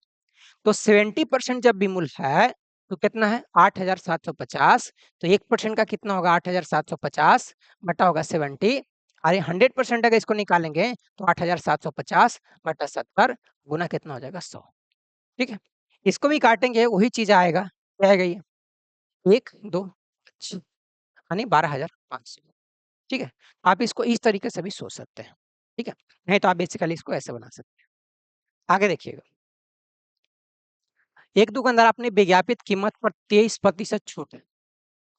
S1: तो 70% जब विमूल है तो कितना है? 8,750। तो 1% का कितना होगा? 8,750 बटा होगा 70। अरे 100% अगर इसको निकालेंगे तो 8,750 बटा 70 गुना कितना हो जाएगा? 100, ठीक है। इसको भी काटेंगे वही चीज आएगा, क्या आएगा ये? 1, 2, यानी 12,500, ठीक है। आप इसको इस तरीके से भी सोच सकते हैं, ठीक है। नहीं तो आप बेसिकली इसको ऐसे बना सकते हैं। आगे देखिएगा, एक दुकानदार अपनी विज्ञापित कीमत पर 23% छूट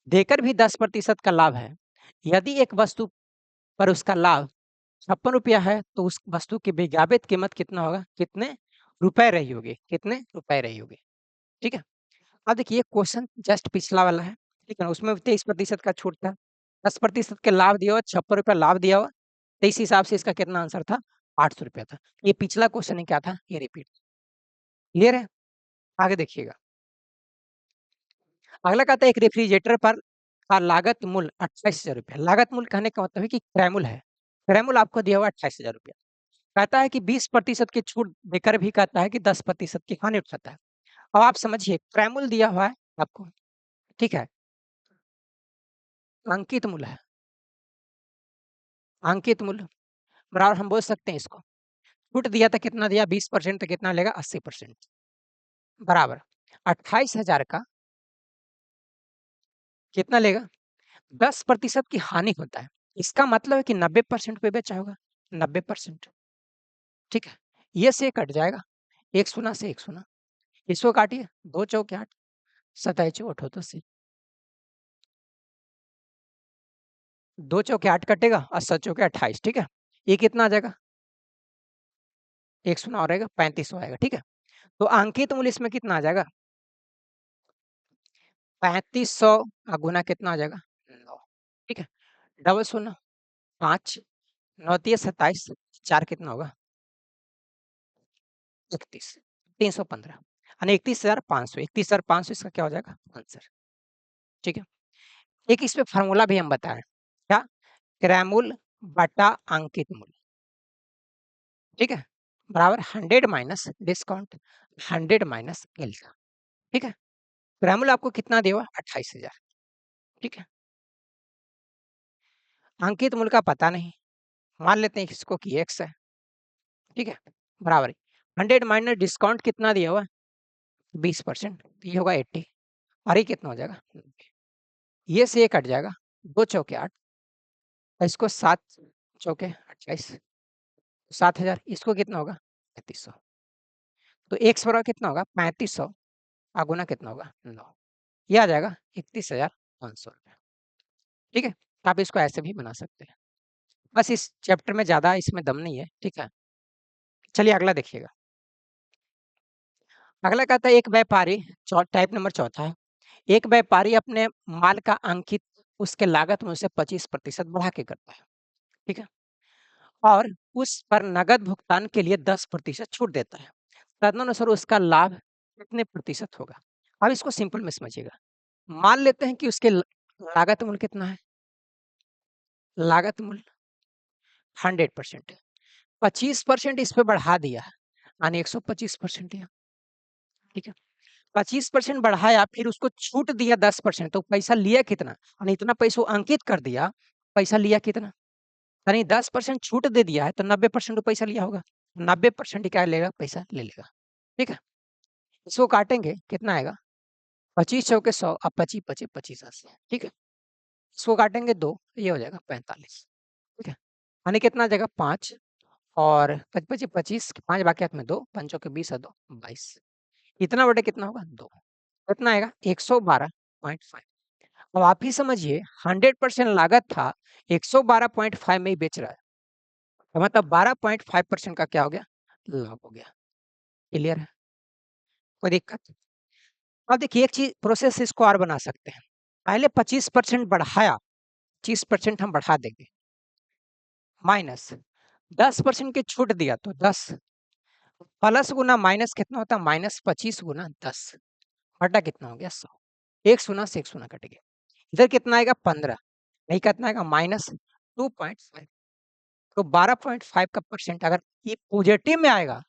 S1: देकर भी 10% का लाभ है। यदि एक वस्तु पर उसका लाभ 56 रुपया है तो उस वस्तु की विज्ञापित कीमत कितना होगा? कितने रुपए रही होगी? कितने रुपए रही होगी, ठीक है। अब देखिए क्वेश्चन जस्ट पिछला वाला है, ठीक है। उसमें 23% का छूट था, 10% के लाभ दिया हुआ, 56 रुपया लाभ दिया हुआ, तो इस हिसाब से इसका कितना आंसर था? 800 रुपया था। ये पिछला क्वेश्चन क्या था? ये रिपीट, क्लियर है। आगे देखिएगा, अगला कहता है एक रेफ्रिजरेटर पर का लागत मूल्य 28,000 रुपया। लागत मूल्य कहने का मतलब है कि क्रय मूल्य है। क्रय मूल्य आपको दिया हुआ 28,000 रुपया। कहता है कि 20% की छूट देकर भी कहता है कि 10% की हानि उठाता है। अब आप समझिए क्रय मूल्य दिया हुआ है आपको, ठीक है। अंकित मूल्य है, अंकित मूल्य बराबर हम बोल सकते हैं इसको। छूट दिया था कितना दिया? 20%, तो कितना लेगा? 80% बराबर 28,000 का कितना लेगा? 10% की हानि होता है। इसका मतलब है कि 90% पे बेचा होगा, 90%, ठीक है। ये से कट जाएगा, एक शून्य से एक शून्य, इसको काटिए, 2 चौके 8, 27 चौक अठोत्तर, 2 चौके 8 कटेगा और 7 चौके 28, ठीक है। ये कितना आ जाएगा? एक शून्य और आएगा, 3500 आएगा, ठीक है। तो अंकित मूल्य इसमें कितना आ जाएगा? 3500 गुना कितना आ जाएगा? 9, ठीक है। डबल शून्य 5, 9 तिया 27, 4 कितना होगा? 31, 315, यानी 31,500, 31,500 इसका क्या हो जाएगा आंसर, ठीक है। एक इस पे फार्मूला भी हम बताएं, क्या? क्रय मूल्य बटा अंकित मूल्य, ठीक है, बराबर 100 माइनस डिस्काउंट, 100 माइनस एल्टा, ठीक है। क्रय मूल्य आपको कितना दिया हुआ? 28,000, ठीक है। अंकित मूल्य का पता नहीं, मान लेते हैं इसको कि x है, ठीक है, बराबर 100 माइनस डिस्काउंट कितना दिया हुआ? 20%, तो ये होगा 80, और ये कितना हो जाएगा? ये से ये कट जाएगा, 2 चौके 8, इसको 7 चौके 28, 7,000, इसको कितना होगा? 3500। तो x बराबर कितना होगा? 3500, गुना कितना होगा? 9, ये आ जाएगा 31,500 रुपये, ठीक है। आप इसको ऐसे भी बना सकते हैं। बस इस चैप्टर में ज़्यादा इसमें दम नहीं है, ठीक है। चलिए अगला देखिएगा, अगला कहता है एक व्यापारी, टाइप नंबर चौथा है। एक व्यापारी अपने माल का अंकित उसके लागत में उसे 25% बढ़ा के करता है, ठीक है, और उस पर नगद भुगतान के लिए 10% छूट देता है। तदनुसार उसका लाभ कितने प्रतिशत होगा? अब इसको सिंपल में समझिएगा। मान लेते हैं कि उसके लागत मूल्य कितना है? लागत मूल्य 100%, 25% इस पे बढ़ा दिया है, यानी 125% दिया, ठीक है। 25% बढ़ाया, फिर उसको छूट दिया 10%, तो पैसा लिया कितना? यानी इतना पैसा अंकित कर दिया, पैसा लिया कितना? यानी 10% छूट दे दिया है तो 90% तो पैसा लिया होगा, 90% क्या लेगा? पैसा ले लेगा, ठीक है। इसको काटेंगे कितना आएगा? 25 चौके 100, अब 25 25 25 80, ठीक है। इसको काटेंगे 2, ये हो जाएगा 45, ठीक है। यानी कितना आ जाएगा? 5 और 25 25 25, 5 बाकी हाथ में 2, 5 चौके 20 और 2 22, इतना बटे कितना होगा? 2, कितना आएगा? 112.5। अब आप ही समझिए 100% लागत था, 112.5 में ही बेच रहा है, तो मतलब 12.5% का क्या हो गया? लाभ हो गया, क्लियर है, कोई दिक्कत? अब देखिए एक चीज प्रोसेस इसको और बना सकते हैं। पहले 25% बढ़ाया, 25% हम बढ़ा देंगे, माइनस 10% की छूट दिया तो 10, प्लस गुना माइनस कितना होता है, -25 गुना 10 बटा कितना हो गया 100। एक शून्य से एक शून्य कट गया। इधर कितना आएगा 15, नहीं कितना आएगा -2.5। तो 12.5 का परसेंट अगर ये पॉजिटिव में आएगा,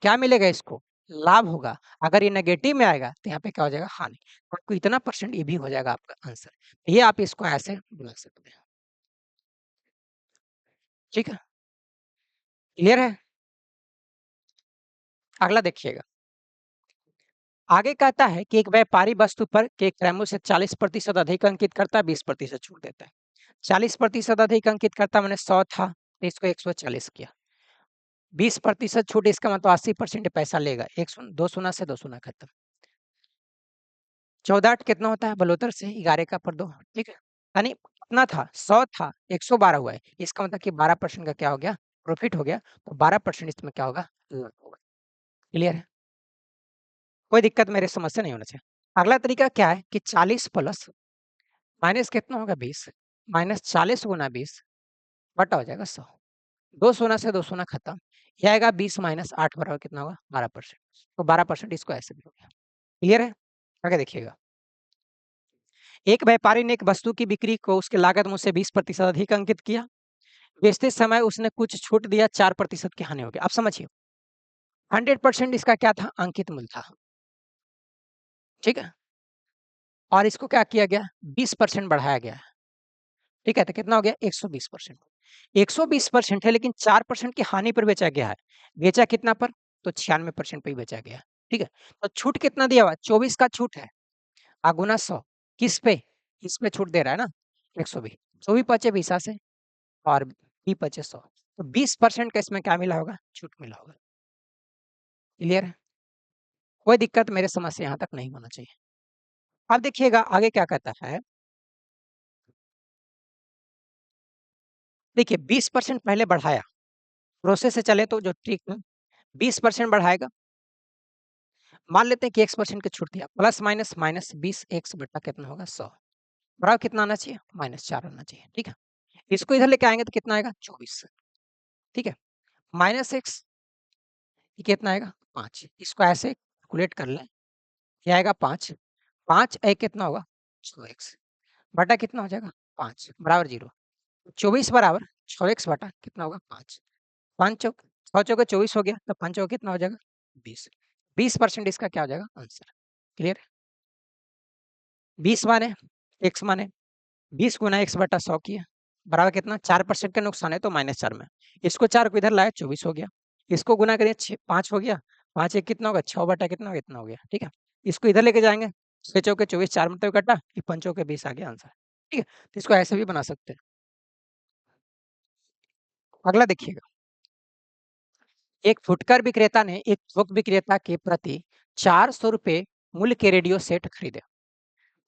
S1: क्या मिलेगा इसको, लाभ होगा। अगर ये नेगेटिव में आएगा तो यहाँ पे क्या हो जाएगा, हानि। तो आपको इतना परसेंट ये भी हो जाएगा आपका आंसर। ये आप इसको ऐसे बना सकते हैं। ठीक है, क्लियर है। अगला देखिएगा, आगे कहता है कि एक व्यापारी वस्तु पर के क्रमों से 40% अधिक अंकित करता है, 20% छूट देता है। 40% अधिक अंकित करता, मैंने 100 था तो इसको 140 किया। 20% छूट, इसका मतलब 80% पैसा लेगा। एक शून्य, दो शून्य से दो शून्य खत्म। 14 8 कितना होता है, बलोतर से 11 का पर 2। ठीक है, यानी कितना था, 100 था, 112 हुआ है। इसका मतलब कि 12% का क्या हो गया, प्रॉफिट हो गया। तो 12% इसमें क्या होगा, लाभ होगा। क्लियर है, कोई दिक्कत मेरे समझ से नहीं होना चाहिए। अगला तरीका क्या है कि 40 प्लस माइनस कितना होगा 20, -40 गुना 20 बटा हो जाएगा 100। दो शून्य से दो शून्य खत्म। ये आएगा 20 - 8 बराबर कितना होगा, 12%। तो 12% इसको ऐसे भी हो गया। क्लियर है, आगे देखिएगा। एक व्यापारी ने एक वस्तु की बिक्री को उसके लागत मूल्य से 20% अधिक अंकित किया। बेचते समय उसने कुछ छूट दिया, 4% की हानि हो गई। आप समझिए, 100% इसका क्या था, अंकित मूल्य था। ठीक है, और इसको क्या किया गया, 20% बढ़ाया गया। ठीक है, तो कितना हो गया, 120%। 120% है, लेकिन 4% की हानि पर बेचा गया है। बेचा कितना पर, तो 96% पे ही बेचा गया। ठीक है, तो छूट कितना दिया हुआ, 24 का छूट है, गुना 100 किस पे, इस पे छूट दे रहा है ना, 120। 24 पचे 20 से, और बी पचे 100, तो 20% का इसमें क्या मिला होगा, छूट मिला होगा। क्लियर है, कोई दिक्कत मेरे समझ से यहाँ तक नहीं होना चाहिए। अब देखिएगा आगे क्या कहता है। देखिए 20% पहले बढ़ाया, प्रोसेस से चले तो जो ठीक है, 20% बढ़ाएगा। मान लेते हैं कि x% की छूट दिया, प्लस माइनस -20 x बटा कितना होगा 100, बराबर कितना आना चाहिए, -4 आना चाहिए। ठीक है, इसको इधर लेके आएंगे तो कितना आएगा 24। ठीक है, माइनस एक्स कितना आएगा 5, इसको ऐसे कैलकुलेट कर लें, ये आएगा 5, 5 एक कितना होगा 6x बटा कितना हो जाएगा 5 बराबर 0। 24 बराबर 6x बटा कितना होगा 5, 5 चौक 6 चौके 24 हो गया, तो 5 चौके कितना हो जाएगा 20। 20% इसका क्या हो जाएगा आंसर। क्लियर, 20 माने x माने 20 गुना x बटा 100 किया, बराबर कितना 4% का नुकसान है तो -4 में। इसको 4 को इधर लाया 24 हो गया। इसको गुना करिए 5 हो गया, 5 एक कितना होगा 6 बटा कितना होगा, इतना हो गया। ठीक है, इसको इधर लेके जाएंगे, 6 चौके 24, 4 मतलब कटा, ये 5 चौके 20 आ गया आंसर। ठीक है, तो इसको ऐसे भी बना सकते हैं। अगला देखिएगा, एक फुटकर विक्रेता ने एक थोक विक्रेता के प्रति 400 रुपये मूल्य के रेडियो सेट खरीदे।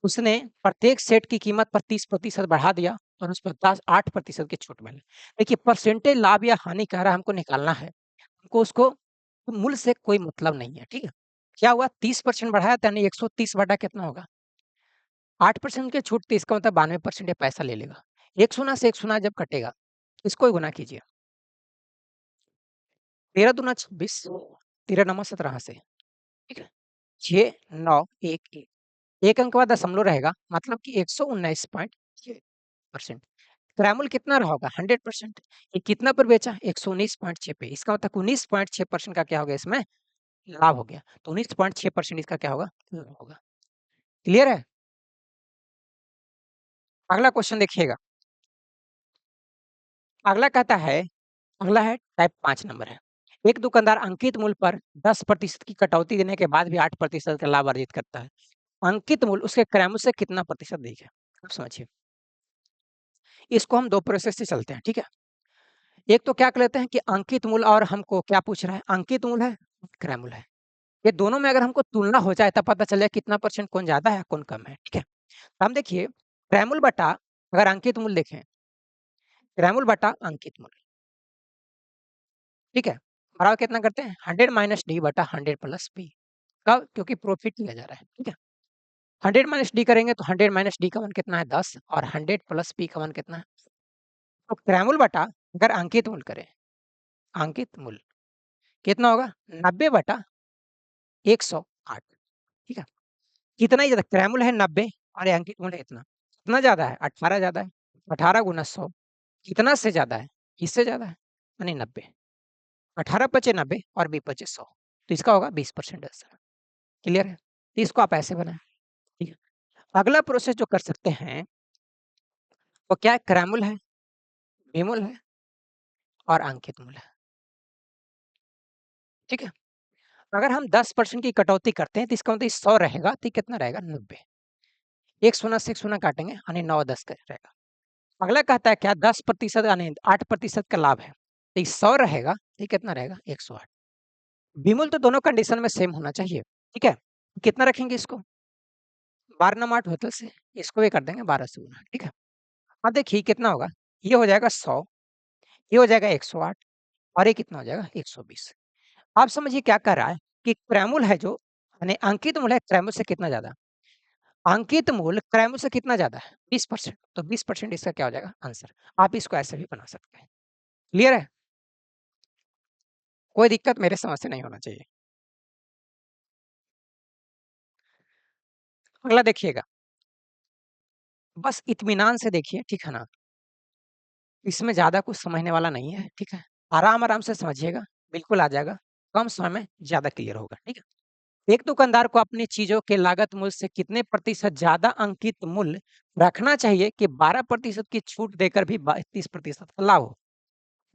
S1: उसने प्रत्येक सेट की कीमत पर 30% बढ़ा दिया और उस पर 8% की छूट मिली। देखिए परसेंटेज लाभ या हानि कह रहा है, हमको निकालना है। हमको उसको मूल्य से कोई मतलब नहीं है। ठीक है, क्या हुआ 30% बढ़ाया था, यानी 130 बटा कितना होगा 8% की छूट थी, इसका मतलब 92% ये पैसा ले लेगा। एक शून्य से एक शून्य जब कटेगा, इसको ही गुना कीजिए, 13 दूना 26, 13 नमा 17 से। ठीक है, 6911, एक अंक बाद दशमलव रहेगा, मतलब कि 119.6%। क्रैमल कितना रहा होगा 100%। ये कितना पर बेचा 119.6 पे, इसका मतलब 19.6% का क्या हो गया इसमें, लाभ हो गया। तो 19.6% इसका क्या होगा, लाभ होगा। क्लियर है, अगला क्वेश्चन देखिएगा। अगला कहता है, अगला है टाइप 5 नंबर है। एक दुकानदार अंकित मूल्य पर 10% की कटौती देने के बाद भी 8% का लाभ अर्जित करता है। अंकित मूल्य उसके क्रैमल से कितना प्रतिशत अधिक है, आप समझिए। इसको हम दो प्रोसेस से चलते हैं। ठीक है, एक तो क्या कर लेते हैं कि अंकित मूल्य, और हमको क्या पूछ रहा है, अंकित मूल्य है, क्रय मूल्य है। ये दोनों में अगर हमको तुलना हो जाए तब पता चल जाए कितना परसेंट कौन ज्यादा है कौन कम है। ठीक है, तो हम देखिए क्रय मूल्य बटा, अगर अंकित मूल्य देखें, क्रय मूल्य बटा अंकित मूल्य। ठीक है, बराबर कितना करते हैं 100 - d बटा 100 + p। कब, क्योंकि प्रॉफिट लिया जा रहा है। ठीक है, 100 माइनस डी करेंगे तो 100 माइनस डी का मान कितना है 10 और 100 प्लस पी का मान कितना है। तो क्रैमूल बटा अगर अंकित मूल करें, अंकित मूल कितना होगा 90 बटा 108। ठीक है, कितना ही ज्यादा क्रैमूल है 90 और ये अंकित मूल है इतना, कितना ज्यादा है 18 ज्यादा है। 18 गुना 100 कितना से ज्यादा है, इससे ज्यादा है यानी 90। 18 पचे 90 और 20 पचे 100, तो इसका होगा 20% आंसर। क्लियर है, तो इसको आप ऐसे बनाए। ठीक है, अगला प्रोसेस जो कर सकते हैं वो क्या है, क्रैमूल है, बेमोल है और अंकित मूल है। ठीक है, अगर हम 10% की कटौती करते हैं तो इसका मतलब 100 रहेगा तो कितना रहेगा 90। एक शून्य से एक शून्य काटेंगे यानी 9 10 का रहेगा। अगला कहता है क्या 10% यानी 8% का लाभ है, तो 100 रहेगा तो कितना रहेगा 108। बेमोल तो दोनों कंडीशन में सेम होना चाहिए। ठीक है, कितना रखेंगे इसको 12 9 8 होते से इसको भी कर देंगे 12 से गुना। ठीक है, अब देखिए कितना होगा, ये हो जाएगा 100, ये हो जाएगा 108 और ये कितना हो जाएगा 120। आप समझिए क्या कर रहा है कि क्रैमूल है जो यानी अंकित मूल है क्रैमूल से कितना ज्यादा, अंकित मूल क्रैमूल से कितना ज्यादा है 20%, तो 20% इसका क्या हो जाएगा आंसर। आप इसको ऐसे भी बना सकते हैं। क्लियर है, कोई दिक्कत मेरे समझ से नहीं होना चाहिए। अगला देखिएगा, बस इत्मीनान से देखिए, ठीक है ना, इसमें ज्यादा कुछ समझने वाला नहीं है। ठीक है, आराम आराम से समझिएगा, बिल्कुल आ जाएगा, कम समय में ज्यादा क्लियर होगा। ठीक है, एक दुकानदार को अपनी चीजों के लागत मूल्य से कितने प्रतिशत ज्यादा अंकित मूल्य रखना चाहिए कि 12% की छूट देकर भी 30% का लाभ हो।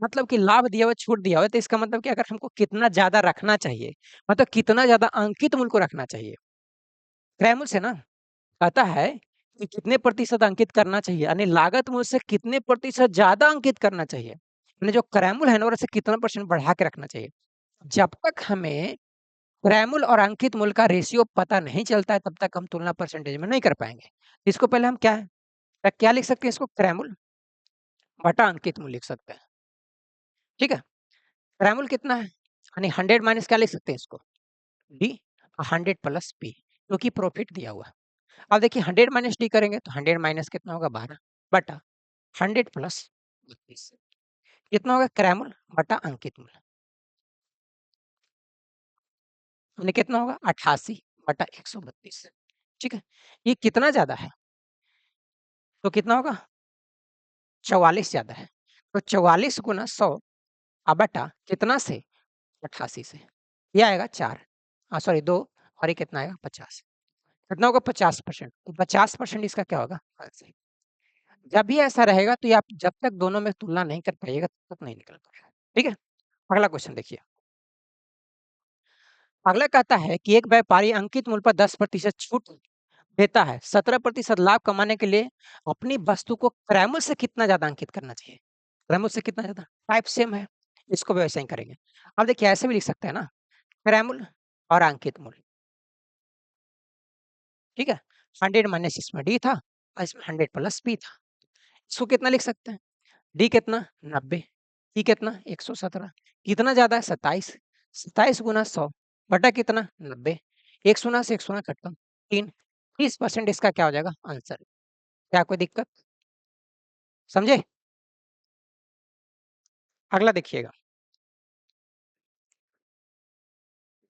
S1: मतलब कि लाभ दिया हुआ छूट दिया हुआ है, तो इसका मतलब कि अगर हमको कितना ज्यादा रखना चाहिए, मतलब कितना ज्यादा अंकित मूल्य को रखना चाहिए। क्रैमूल से ना कहता है कि कितने प्रतिशत अंकित करना चाहिए, यानी लागत मूल्य से कितने प्रतिशत ज्यादा अंकित करना चाहिए, यानी जो क्रैमूल है ना उससे कितना परसेंट बढ़ा के रखना चाहिए। जब तक हमें क्रैमूल और अंकित मूल्य का रेशियो पता नहीं चलता है तब तक हम तुलना परसेंटेज में नहीं कर पाएंगे। इसको पहले हम क्या है, क्या लिख सकते हैं, इसको क्रैमूल बटा अंकित मूल्य लिख सकते हैं। ठीक है, क्रैमूल कितना है यानी 100 माइनस क्या लिख सकते हैं इसको डी, 100 प्लस पी, क्योंकि प्रॉफिट दिया हुआ है। अब देखिए 100 माइनस डी करेंगे तो 100 माइनस कितना होगा 12 बटा 100 प्लस 32 कितना होगा क्रैमूल बटा अंकित मूल्य, यानी कितना होगा 88 बटा 132। ठीक है, ये कितना ज्यादा है तो कितना होगा 44 ज्यादा है, तो 44 गुना 100 बटा कितना से 88 से, ये आएगा 4, सॉरी 2, और ये कितना आएगा 50, कितना होगा 50%, तो 50% इसका क्या होगा आंसर। जब भी ऐसा रहेगा तो ये आप जब तक दोनों में तुलना नहीं कर पाइएगा तब तक नहीं निकल पाएगा। ठीक है, अगला क्वेश्चन देखिए, अगला कहता है कि एक व्यापारी अंकित मूल्य पर 10% छूट देता है, 17% लाभ कमाने के लिए अपनी वस्तु को क्रैमूल से कितना ज्यादा अंकित करना चाहिए। क्रैमूल से कितना ज्यादा, टाइप सेम है, इसको भी वैसे ही करेंगे। अब देखिए ऐसे भी लिख सकते हैं ना, क्रैमूल और अंकित मूल्य। ठीक है, 100 माइनस इसमें डी था और इसमें 100 प्लस पी था, इसको कितना लिख सकते हैं, डी कितना 90, पी कितना 117, कितना ज्यादा है 27, 27 गुना 100 बटा कितना 90, एक शून्य से एक शून्य खत्म 3, 30% इसका क्या हो जाएगा आंसर। क्या कोई दिक्कत, समझे। अगला देखिएगा,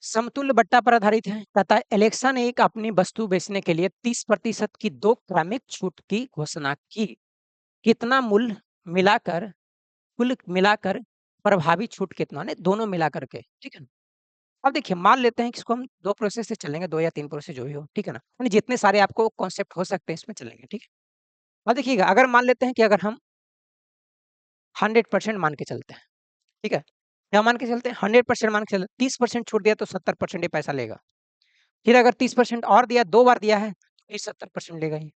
S1: समतुल्य बट्टा पर आधारित है, कहता है एलेक्सा ने एक अपनी वस्तु बेचने के लिए 30% की 2 क्रमिक छूट की घोषणा की, कितना मूल्य मिलाकर, कुल मिलाकर प्रभावी छूट कितना है दोनों मिलाकर के। ठीक है, अब देखिए मान लेते हैं कि इसको हम दो प्रोसेस से चलेंगे, 2 या 3 प्रोसेस जो भी हो। ठीक है ना, यानी जितने सारे आपको कॉन्सेप्ट हो सकते हैं इसमें चलेंगे। ठीक है, अब देखिएगा अगर मान लेते हैं कि अगर हम 100% मान के चलते हैं, ठीक है, क्या मान के चलते हैं 100% मान के चलते, 30% छूट दिया तो 70% ही पैसा लेगा। फिर अगर 30% और दिया, 2 बार दिया है तो ये 70% लेगा ही।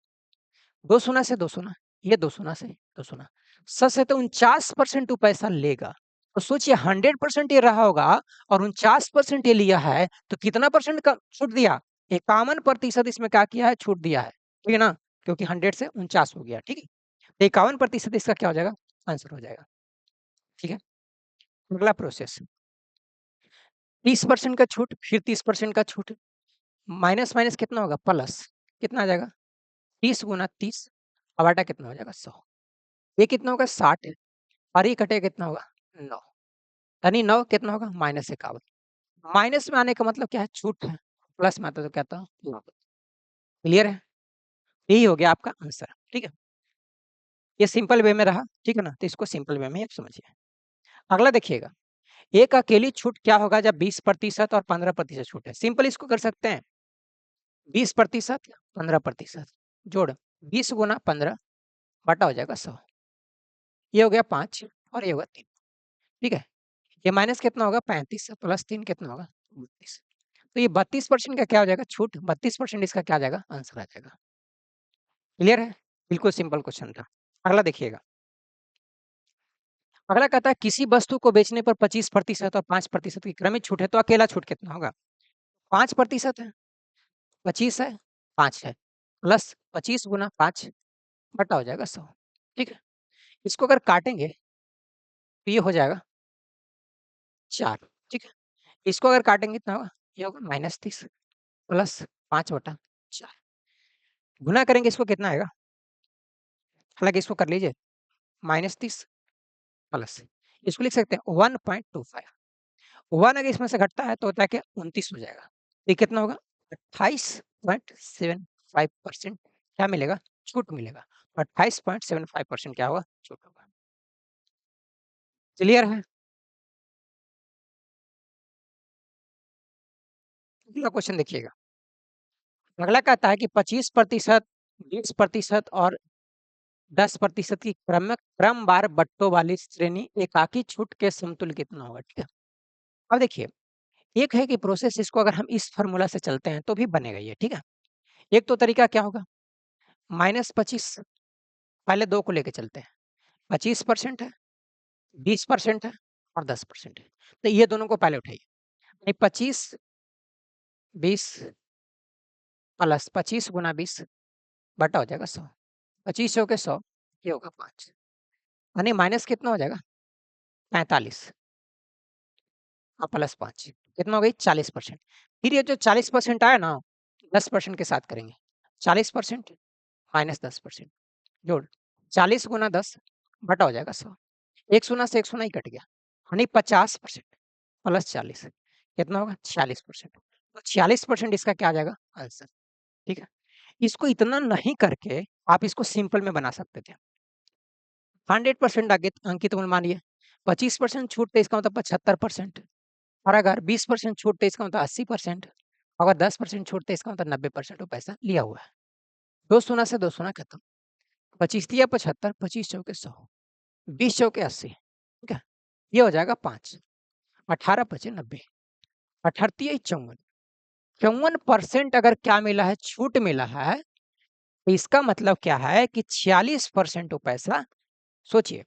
S1: 2 शून्य से 2 शून्य, ये 2 शून्य से 2 शून्य, सच है तो 49% वो पैसा लेगा। तो सोचिए 100% ये रहा होगा और 49% ये लिया है तो कितना परसेंट का छूट दिया, 51% इसमें क्या किया है छूट दिया है। ठीक है ना, क्योंकि 100 से 49 हो गया। ठीक है, तो 51% इसका क्या हो जाएगा आंसर हो जाएगा। ठीक है, अगला प्रोसेस 30% का छूट, फिर 30% का छूट, माइनस माइनस कितना होगा प्लस, कितना आ जाएगा 30 गुना 30 और बटा कितना हो जाएगा 100। ये कितना होगा 60 और ये कटेगा कितना होगा 9, यानी 9 कितना होगा -51। माइनस में आने का मतलब क्या है छूट है, प्लस में आता है तो क्या था लाभ। क्लियर है? यही हो गया आपका आंसर। ठीक है, ये सिंपल वे में रहा। ठीक है ना, तो इसको सिंपल वे में आप समझिए। अगला देखिएगा, एक अकेली छूट क्या होगा जब 20% और 15% छूट है। सिंपल इसको कर सकते हैं 20% 15% जोड़ 20 गुना 15 बटा हो जाएगा 100। ये हो गया 5 और ये होगा 3। ठीक है, ये माइनस कितना होगा 35 प्लस 3 कितना होगा 32। तो ये 32% का क्या हो जाएगा छूट, 32% इसका क्या आ जाएगा आंसर आ जाएगा। क्लियर है? बिल्कुल सिंपल क्वेश्चन था। अगला देखिएगा, अगला कहता है किसी वस्तु को बेचने पर 25% और 5% की क्रमिक छूट है तो अकेला छूट कितना होगा। 5% है, 25 है, 5 है, प्लस 25 गुना 5 बटा हो जाएगा 100। ठीक है, इसको अगर काटेंगे तो ये हो जाएगा 4। ठीक है, इसको अगर काटेंगे कितना होगा, ये होगा -30 प्लस 5/4 गुना करेंगे इसको कितना आएगा, हालांकि इसको कर लीजिए -30 प्लस इसको लिख सकते हैं 1.25। 1 अगर इसमें से घटता है तो होता है कि 29 हो जाएगा। ये कितना होगा 28.75% क्या मिलेगा छूट मिलेगा। 28.75% क्या होगा छूट होगा। क्लियर है? अगला क्वेश्चन देखिएगा, अगला कहता है कि 25%, 20% और 10% की क्रमवार बट्टों वाली श्रेणी एकाकी छूट के समतुल्य कितना होगा। ठीक है, अब देखिए एक है कि प्रोसेस, इसको अगर हम इस फार्मूला से चलते हैं तो भी बनेगा ये। ठीक है, एक तो तरीका क्या होगा -25, पहले दो को लेके चलते हैं। 25% है, 20% है और 10% है, तो ये दोनों को पहले उठाइए। 25 20 प्लस 25 गुना 20 बटा हो जाएगा 100। 25 के 100 ये होगा 5, यानी माइनस कितना हो जाएगा 45 और प्लस 5 कितना हो गई 40%। फिर ये जो 40% आया ना 10% के साथ करेंगे। 40% -10% जोड़ 40 गुना 10 बटा हो जाएगा 100। एक शून्य से एक शून्य ही कट गया, यानी 50% प्लस 40 कितना होगा 46%। तो 46% इसका क्या आ जाएगा आंसर। ठीक है, इसको इतना नहीं करके आप इसको सिंपल में बना सकते थे। 100% अंकित मूल्य मानिए, 25% छूट तो इसका मतलब 75%, और अगर 20% छूट तो इसका मतलब 80%, अगर 10% छूट तो इसका मतलब 90% वो पैसा लिया हुआ है। दो शून्य से दो शून्य खत्म, 25 दिया 75, 25 चौके 100, 20 चौके 80। ठीक है, ये हो जाएगा 5, 18 पचे 90, 18 54, 54% अगर क्या मिला है छूट मिला है, तो इसका मतलब क्या है कि 46% वो पैसा, सोचिए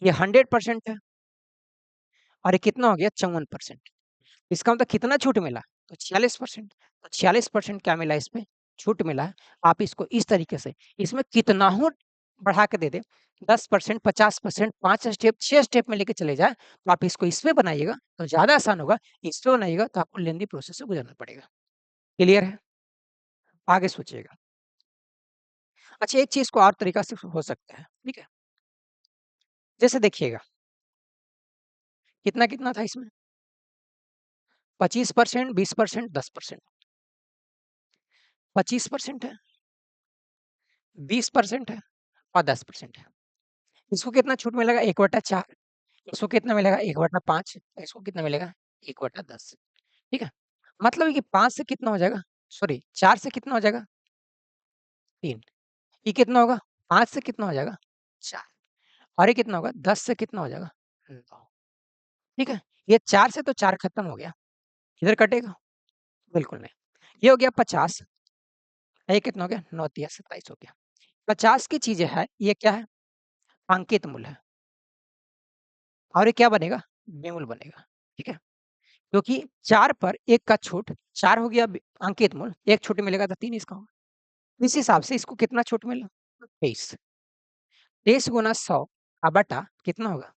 S1: ये 100% है और ये कितना हो गया 54%, इसका मतलब कितना छूट मिला तो 46%। तो 46% क्या मिला इसमें छूट मिला है। आप इसको इस तरीके से इसमें कितना हो बढ़ा के दे दे, 10% 50% 5 स्टेप 6 स्टेप में लेके चले जाए, तो आप इसको इसमें बनाइएगा तो ज्यादा आसान होगा। इसमें बनाइएगा तो आपको लेंदी प्रोसेस से गुजरना पड़ेगा। क्लियर है? आगे सोचिएगा। अच्छा, एक चीज को और तरीका से हो सकता है। ठीक है, जैसे देखिएगा कितना कितना था इसमें 25%, 20%, 10%, 25% है, 20% है और 10% है। इसको कितना छूट मिलेगा 1/4, इसको कितना मिलेगा 1/5, इसको कितना मिलेगा 1/10। ठीक है, मतलब कि 5 से कितना हो जाएगा, सॉरी 4 से कितना हो जाएगा 3, ये कितना होगा 5 से कितना हो जाएगा 4, और ये कितना होगा 10 से कितना हो जाएगा 9। ठीक है, ये 4 से तो 4 खत्म हो गया, इधर कटेगा बिल्कुल नहीं। ये हो गया 50, ये कितना हो गया 9 तिया 27 हो गया। 50 की चीजें है, ये क्या है अंकित मूल्य है, और ये क्या बनेगा बेमूल बनेगा। ठीक है, क्योंकि 4 पर 1 का छूट 4 हो गया अंकित मूल्य, 1 छूट मिलेगा तो 3 इसका होगा। इस हिसाब से इसको कितना छूट मिला 23, 23 गुना 100 का बटा कितना होगा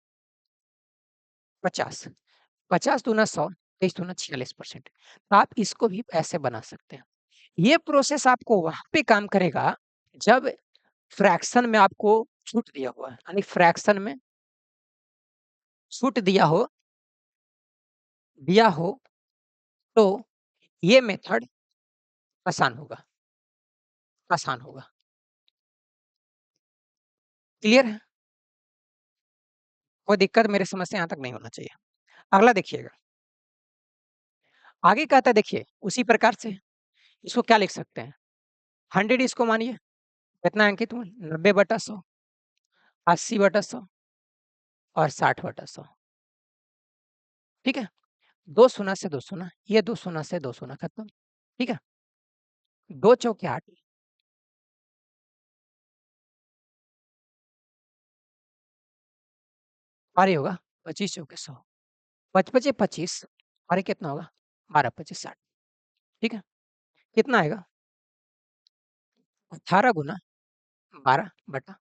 S1: 50, 50 दूना 100, 23 दूना 46%। तो आप इसको भी ऐसे बना सकते हैं। ये प्रोसेस आपको वहाँ पे काम करेगा जब फ्रैक्शन में आपको छूट दिया हुआ है, यानी फ्रैक्शन में छूट दिया हो तो ये मेथड आसान होगा, आसान होगा। क्लियर है? कोई दिक्कत मेरे समझ से यहाँ तक नहीं होना चाहिए। अगला देखिएगा, आगे कहता है देखिए उसी प्रकार से इसको क्या लिख सकते हैं, 100 इसको मानिए, कितना अंकित हुआ 90/100, 80/100 और 60/100। ठीक है, 2 शून्य से 2 शून्य, ये 2 शून्य से 2 शून्य खत्म। ठीक है, 2 चौके 8, और ये होगा 25 चौके 100, 55 25 और ये कितना होगा 12 25 60। ठीक है, कितना आएगा 18 गुना 12/,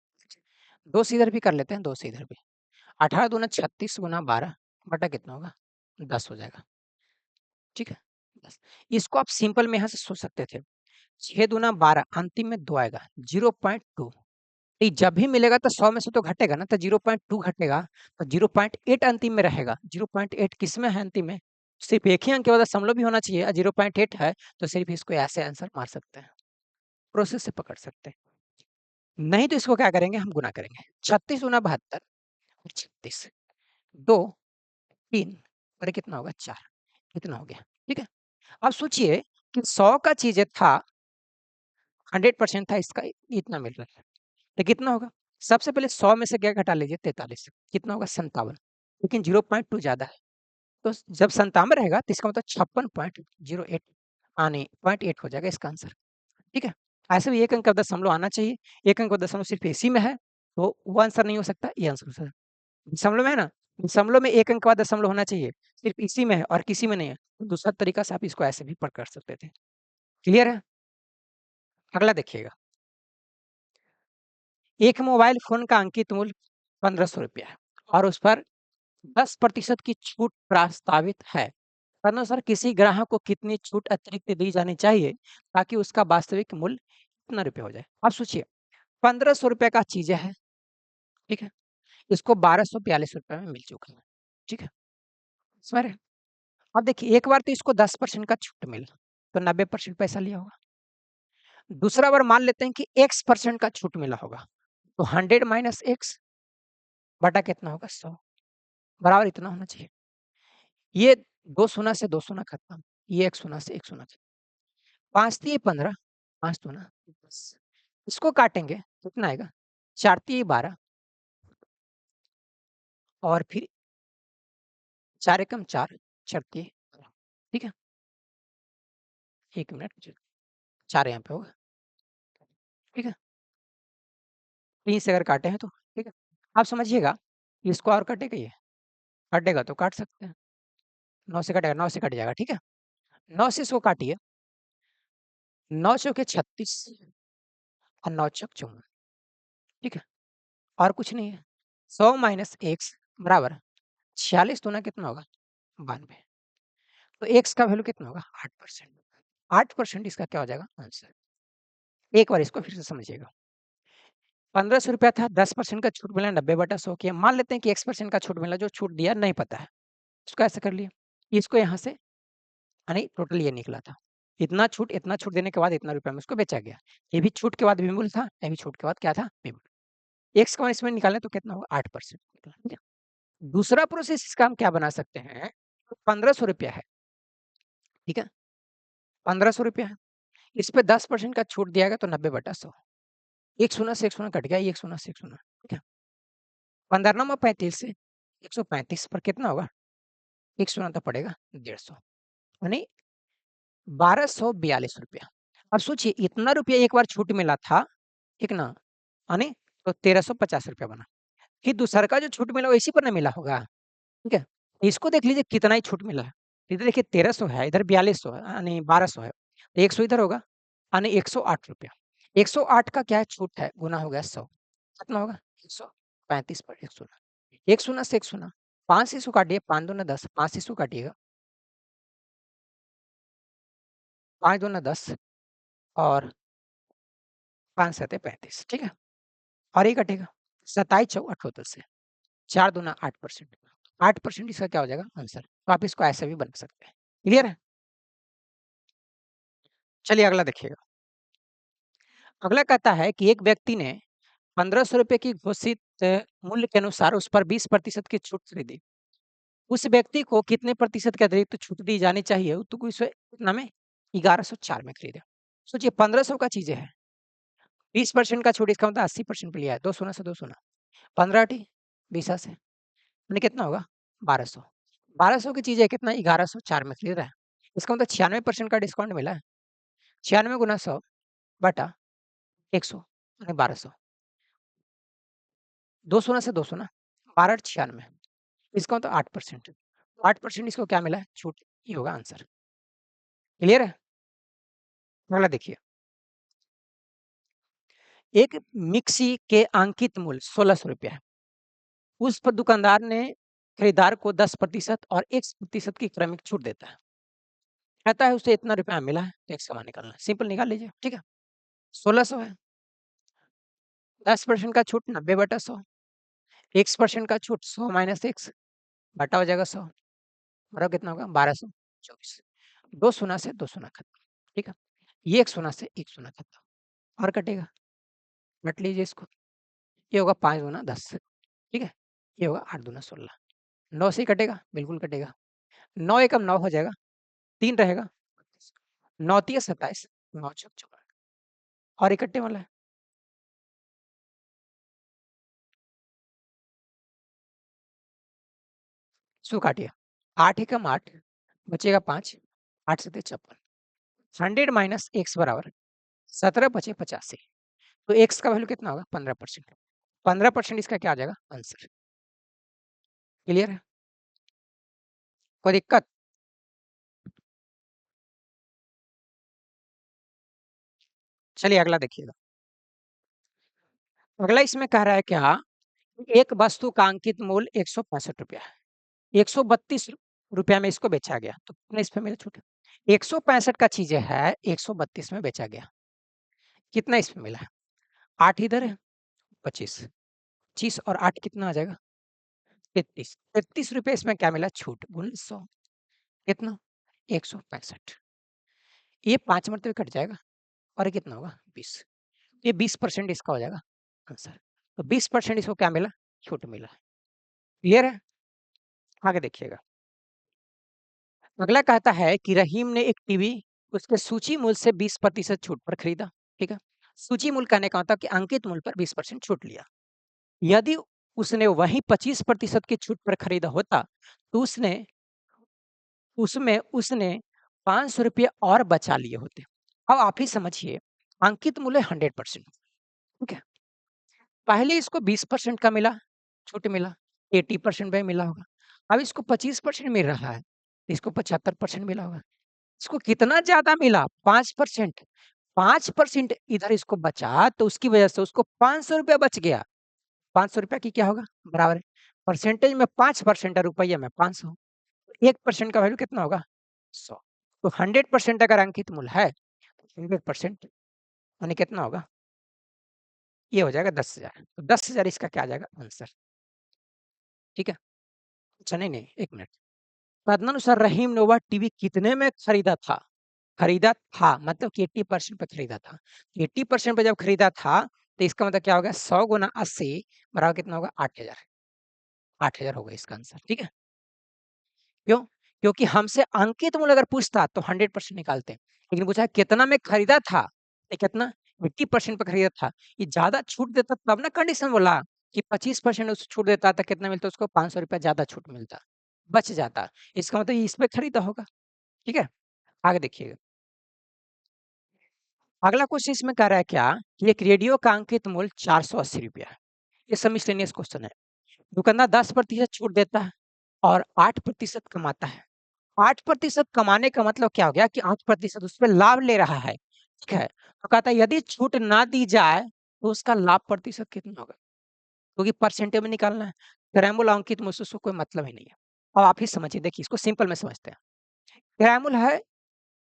S1: 2 से इधर भी कर लेते हैं, 2 से इधर भी, 18 दूना 36 गुना 12 बटा कितना होगा 10 हो जाएगा। ठीक है, 10। इसको आप सिंपल में यहाँ से सोच सकते थे, 6 दूना 12, अंतिम में 2 आएगा 0.2। जब भी मिलेगा तो 100 में से तो घटेगा ना, तो 0.2 घटेगा, तो 0.8 अंतिम में रहेगा। 0.8 किस में है अंतिम में? सिर्फ एक ही अंक के बाद दशमलव भी होना चाहिए, 0.8 है तो सिर्फ इसको ऐसे आंसर मार सकते हैं, प्रोसेस से पकड़ सकते हैं। नहीं तो इसको क्या करेंगे, हम गुना करेंगे, 36 गुना 72 और 36, 2 3 और ये कितना होगा 4, कितना हो गया। ठीक है, अब सोचिए कि 100 का चीज था 100% था, इसका इतना मिल रहा है, तो कितना होगा? सबसे पहले 100 में से क्या घटा लीजिए 43, कितना होगा 57, लेकिन 0.2 ज्यादा है, तो जब 57 रहेगा तो इसका मतलब 56.08 आने 0.8 हो जाएगा इसका आंसर। ठीक है, ऐसे भी एक अंक का दशमलव आना चाहिए, एक अंक का दशमलव सिर्फ इसी में है, तो वो आंसर नहीं हो सकता, ये आंसर हो सकता है। दशमलव में है ना, दशमलव में एक अंक का दशमलव होना चाहिए, सिर्फ इसी में है और किसी में नहीं है, तो दूसरा तरीका से आप इसको ऐसे भी पढ़ कर सकते थे। क्लियर है? अगला देखिएगा, एक मोबाइल फोन का अंकित मूल्य 1500 रुपया है और उस पर 10% की छूट प्रस्तावित है। तदनुसार किसी ग्राहक को कितनी छूट अतिरिक्त दी जानी चाहिए ताकि उसका वास्तविक मूल्य कितना रुपये हो जाए? आप सोचिए, 1500 रुपये का चीज़ है, ठीक है, इसको 1242 रुपये में मिल चुका है। ठीक है, समझ रहे हैं? अब देखिए एक बार तो इसको 10% का छूट मिला, तो 90% पैसा लिया होगा। दूसरा बार मान लेते हैं कि x% का छूट मिला होगा, तो 100 माइनस एक्स बटा कितना होगा 100, बराबर इतना होना चाहिए। ये 2 शून्य से 2 शून्य खत्म, ये 1 शून्य से 1 शून्य खत्म, 5 तिये 15, 5 दूना 10, इसको काटेंगे तो कितना आएगा 4 तिये 12 और फिर 4 एकम 4, 4 तिये 12। ठीक है, 1 मिनट, 4 यहाँ पे होगा। ठीक है, 3 से अगर काटे हैं तो ठीक है, आप समझिएगा, इसको और कटेगा, ये कटेगा तो काट सकते हैं, 9 से कटेगा, 9 से कट जाएगा। ठीक है, 9 से इसको काटिए, 9 चौके 36 और 9 चौक 54। ठीक है, और कुछ नहीं है, 100 माइनस एक्स बराबर 46 दूना कितना होगा 92, तो एक्स का वैल्यू कितना होगा 8%। 8% इसका क्या हो जाएगा आंसर। एक बार इसको फिर से समझिएगा, 1500 रुपया था, 10% का छूट मिला, 90/100 किया, मान लेते हैं कि x% का छूट मिला, जो छूट दिया नहीं पता है, इसको ऐसे कर लिया, इसको यहाँ से, यानी टोटल ये निकला था, इतना छूट देने के बाद इतना रुपया में उसको बेचा गया, ये भी छूट के बाद विमूल्य था, ये भी छूट के बाद क्या था विमूल्य। एक्स का इसमें निकालें तो कितना होगा 8%। ठीक है, दूसरा प्रोसेस इसका हम क्या बना सकते हैं, 1500 रुपया है, ठीक है, 1500 रुपया है, इस पे 10% का छूट दिया गया तो 90/100, एक शून्य से एक शून्य कट गया, एक शून्य से एक शून्य। ठीक है, 15 में 35 से 135 पर कितना होगा, एक शून्य तो पड़ेगा 150, यानी 1242 रुपया। अब सोचिए इतना रुपया एक बार छूट मिला था, ठीक ना, यानी तो 1350 रुपया बना, फिर दूसरा का जो छूट मिला वो इसी पर ना मिला होगा। ठीक है, इसको देख लीजिए कितना ही छूट मिला है, इधर देखिए 1300 है, इधर 4200 है, यानी 1200 है, तो 100 इधर होगा, यानी 108 रुपया। 108 का क्या है छूट है, गुना हो गया 100, कितना होगा 135 पर 100, एक शून्य से एक शून्य, 5 से इसको काटिए, 5 दूना 10, 5 से इसको काटिएगा, 5 दूना 10, और 5 सते 35, ठीक है? और ये कटेगा 27 चौक 78 से 4 दूना 8%। 8% इसका क्या हो जाएगा आंसर। तो आप इसको ऐसे भी बना सकते हैं। क्लियर है? चलिए अगला देखिएगा। अगला कहता है कि एक व्यक्ति ने ₹1500 की घोषित मूल्य के अनुसार उस पर 20% की छूट खरीदी। उस व्यक्ति को कितने प्रतिशत के अतिरिक्त छूट दी जानी चाहिए? तो इसे कितना में 1104 में खरीदा। सोचिए 1500 का चीज़ें है, 20% का छूट इसका मतलब 80% पे लिया है। 2 शून्य से 2 शून्य, 15 अठी 20 से यानी कितना होगा 1200। 1200 की चीज़ है कितना 1104 में खरीद रहा है। इसका मतलब 96% का डिस्काउंट मिला है। 96 गुना 100 बटा 100 यानी 1200। 2 शून्य से 2 शून्य 12 8 96 इसका मतलब 8%। 8% इसको क्या मिला है छूट, ये होगा आंसर। क्लियर है? अगला देखिए। एक मिक्सी के अंकित मूल्य 1600 रुपया है। उस पर दुकानदार ने खरीदार को 10% और 1% की क्रमिक छूट देता है। कहता है उसे इतना रुपया मिला है, तो एक्स का मान निकालना है। सिंपल निकाल लीजिए, ठीक है? 1600 है, 10% का छूट 90/100, x% का छूट 100 माइनस एक्स बटा हो जाएगा 100, बराबर कितना होगा 1224। 2 शून्य से 2 शून्य खत्म, ठीक है? ये 1 शून्य से 1 शून्य खत्म और कटेगा, काट लीजिए इसको। ये होगा 5 गुना 10, ठीक है? ये होगा 8 दूना 16। 9 से ही कटेगा, बिल्कुल कटेगा। 9 एकम 9 हो जाएगा, 3 रहेगा, 9 तिया 27, 9 छक 54 और इकट्ठे वाला है। इसको काटिए, 8 एकम 8 बचेगा 5, 8 सते 56। 100 माइनस एक्स बराबर 17 बचे 85। तो एक्स का वैल्यू कितना होगा 15%। 15% इसका क्या आ जाएगा आंसर। क्लियर है? कोई दिक्कत? चलिए अगला देखिएगा। अगला इसमें कह रहा है क्या, एक वस्तु का अंकित मूल्य 165 रुपया है, 132 रुपया में इसको बेचा गया, तो कितना इस पे मेरा छूट? 165 का चीज है 132 में बेचा गया, कितना इसमें मिला है? 8 इधर है, 25, 25 और 8 कितना आ जाएगा 33। 33 रुपये इसमें क्या मिला छूट गुण 100, कितना 165। ये 5 मरतबे कट जाएगा और ये कितना होगा 20। ये 20% इसका हो जाएगा आंसर। तो 20% इसको क्या मिला छूट मिला। क्लियर है? आगे देखिएगा। अगला कहता है कि रहीम ने एक टीवी उसके सूची मूल्य से 20% छूट पर खरीदा, ठीक है? सूची मूल्य कहने का मतलब कि अंकित मूल्य पर 20% छूट लिया। यदि उसने वही 25% की छूट पर खरीदा होता तो उसने उसमें उसने 500 रुपये और बचा लिए होते। अब आप ही समझिए, अंकित मूल्य 100%, ठीक है? पहले इसको 20% का मिला, छूट मिला, 80% में मिला होगा। अब इसको 25% मिल रहा है, इसको 75% मिला होगा। इसको कितना ज़्यादा मिला 5%। 5% इधर इसको बचा तो उसकी वजह से उसको 500 रुपया बच गया। 500 रुपया की क्या होगा बराबर है, परसेंटेज में 5% है, रुपये में 500। 1% का वैल्यू कितना होगा 100। तो 100% अगर अंकित मूल्य है, 100% यानी कितना होगा, ये हो जाएगा 10,000। तो 10,000 इसका क्या आ जाएगा आंसर, ठीक है? अच्छा नहीं, 1 मिनट। तदनुसार रहीम ने वह टीवी कितने में खरीदा था? खरीदा था मतलब कि 80% पे खरीदा था। 80% पे जब खरीदा था, तो इसका मतलब क्या हो गया 100 गुना 80 बराबर कितना होगा 8,000। 8,000 होगा इसका आंसर, ठीक है? क्यों? क्योंकि हमसे अंकित मूल्य अगर पूछता तो 100% निकालते हैं। लेकिन पूछा है कितना में खरीदा था, तो कितना 80% पे खरीदा था। ये ज़्यादा छूट देता तब ना कंडीशन बोला कि 25% उस छूट देता तो कितना मिलता उसको 500 रुपया ज़्यादा छूट मिलता, बच जाता। इसका मतलब ये इस पे खरीदा होगा, ठीक है? आगे देखिएगा। अगला क्वेश्चन इसमें कह रहा है क्या कि एक रेडियो का अंकित मूल्य 480 रुपया है। ये सबमिसलेनियस क्वेश्चन है। दुकानदार 10% छूट देता है और 8% कमाता है। 8% कमाने का मतलब क्या हो गया कि 8% उस पे लाभ ले रहा है, ठीक है? तो कहता है यदि छूट ना दी जाए तो उसका लाभ प्रतिशत कितना होगा, क्योंकि परसेंटेज में निकालना है। ग्रामुल अंकित मूल्य से उसको कोई मतलब ही नहीं है। अब आप ही समझिए, देखिए इसको सिंपल में समझते हैं। ग्रामुल है,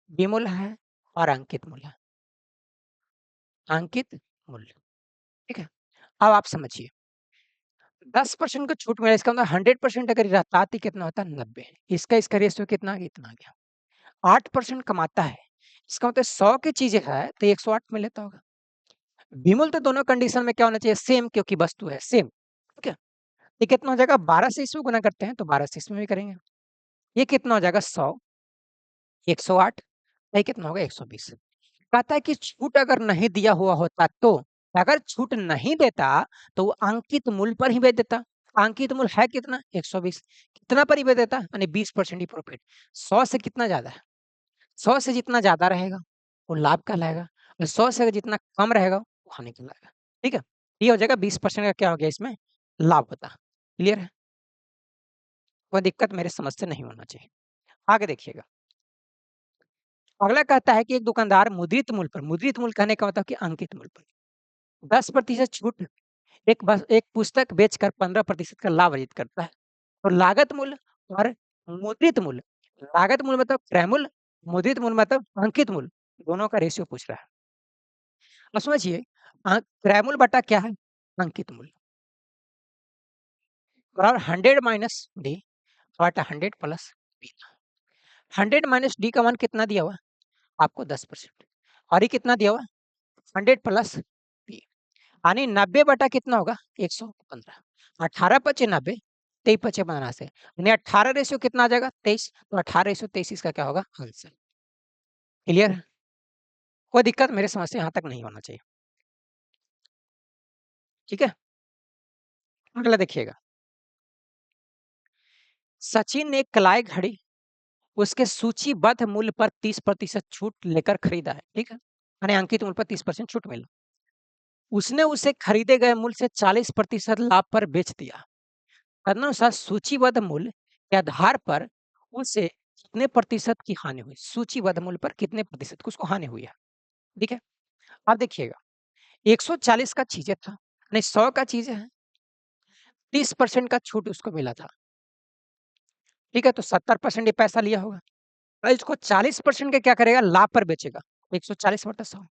S1: विमूल है और अंकित मूल्य है। अंकित मूल्य। ठीक है, अब आप समझिए 10% का छूट मिला, इसका मतलब 100% अगर रहता तो कितना होता 90। इसका रेशियो कितना आ गया, इतना आ गया। 8% कमाता है, इसका मतलब 100 की चीजें है तो 108 में लेता होगा। विमूल तो दोनों कंडीशन में क्या होना चाहिए, सेम, क्योंकि वस्तु है सेम। ठीक है, ये कितना हो जाएगा, 12 से इसमें गुना करते हैं तो 12 से इसमें भी करेंगे। ये कितना हो जाएगा 100, 108, ये कितना होगा 120। कहता है कि छूट अगर नहीं दिया हुआ होता तो, अगर छूट नहीं देता तो वो अंकित मूल्य पर ही बेच देता। अंकित मूल्य है कितना 120, कितना पर ही बेच देता, यानी 20% ही प्रॉफिट। 100 से कितना ज्यादा है, 100 से जितना ज्यादा रहेगा वो लाभ कहलाएगा, और 100 से जितना कम रहेगा वो हानि कहलाएगा। ठीक है, ये हो जाएगा 20% का क्या हो गया इसमें लाभ होता। क्लियर है, कोई दिक्कत मेरे समझ से नहीं होना चाहिए। आगे देखिएगा, अगला कहता है कि एक दुकानदार मुद्रित मूल्य पर, मुद्रित मूल्य कहने का मतलब कि अंकित मूल्य पर 10% छूट एक पुस्तक बेचकर 15% का लाभ अर्जित करता है। तो लागत मूल्य और मुद्रित मूल्य, लागत मूल्य मतलब क्रय मूल्य, मुद्रित मूल्य मतलब अंकित मूल्य, दोनों का रेशियो पूछ रहा है। अब समझिए क्रय मूल्य बटा क्या है, अंकित मूल्य, और 100 माइनस डी बटा 100 प्लस बी। 100 माइनस डी का मान कितना दिया हुआ आपको 10%, और ये कितना दिया हुआ 100 प्लस बी, यानी 90 बटा कितना होगा 115। 18 पचे 90, 23 पचे 15 से, यानी 18 रेशियो कितना आ जाएगा 23, तो 18 रेशियो 23 इसका क्या होगा आंसर। क्लियर, कोई दिक्कत मेरे समझ से यहाँ तक नहीं होना चाहिए। ठीक है, अगला देखिएगा, सचिन ने एक कलाई घड़ी उसके सूचीबद्ध मूल्य पर 30% छूट लेकर खरीदा है। ठीक है, यानी अंकित मूल्य पर 30% छूट मिला, उसने उसे खरीदे गए मूल्य से 40% लाभ पर बेच दिया। तदनुसार सूचीबद्ध मूल्य के आधार पर उसे कितने प्रतिशत की हानि हुई, सूचीबद्ध मूल्य पर कितने प्रतिशत की उसको हानि हुई है। ठीक है, अब देखिएगा 140 का चीजें था, नहीं 100 का चीजें है, 30% का छूट उसको मिला था। ठीक है, तो 70% ये पैसा लिया होगा, और इसको 40% के क्या करेगा लाभ पर बेचेगा। 140 बटा 100,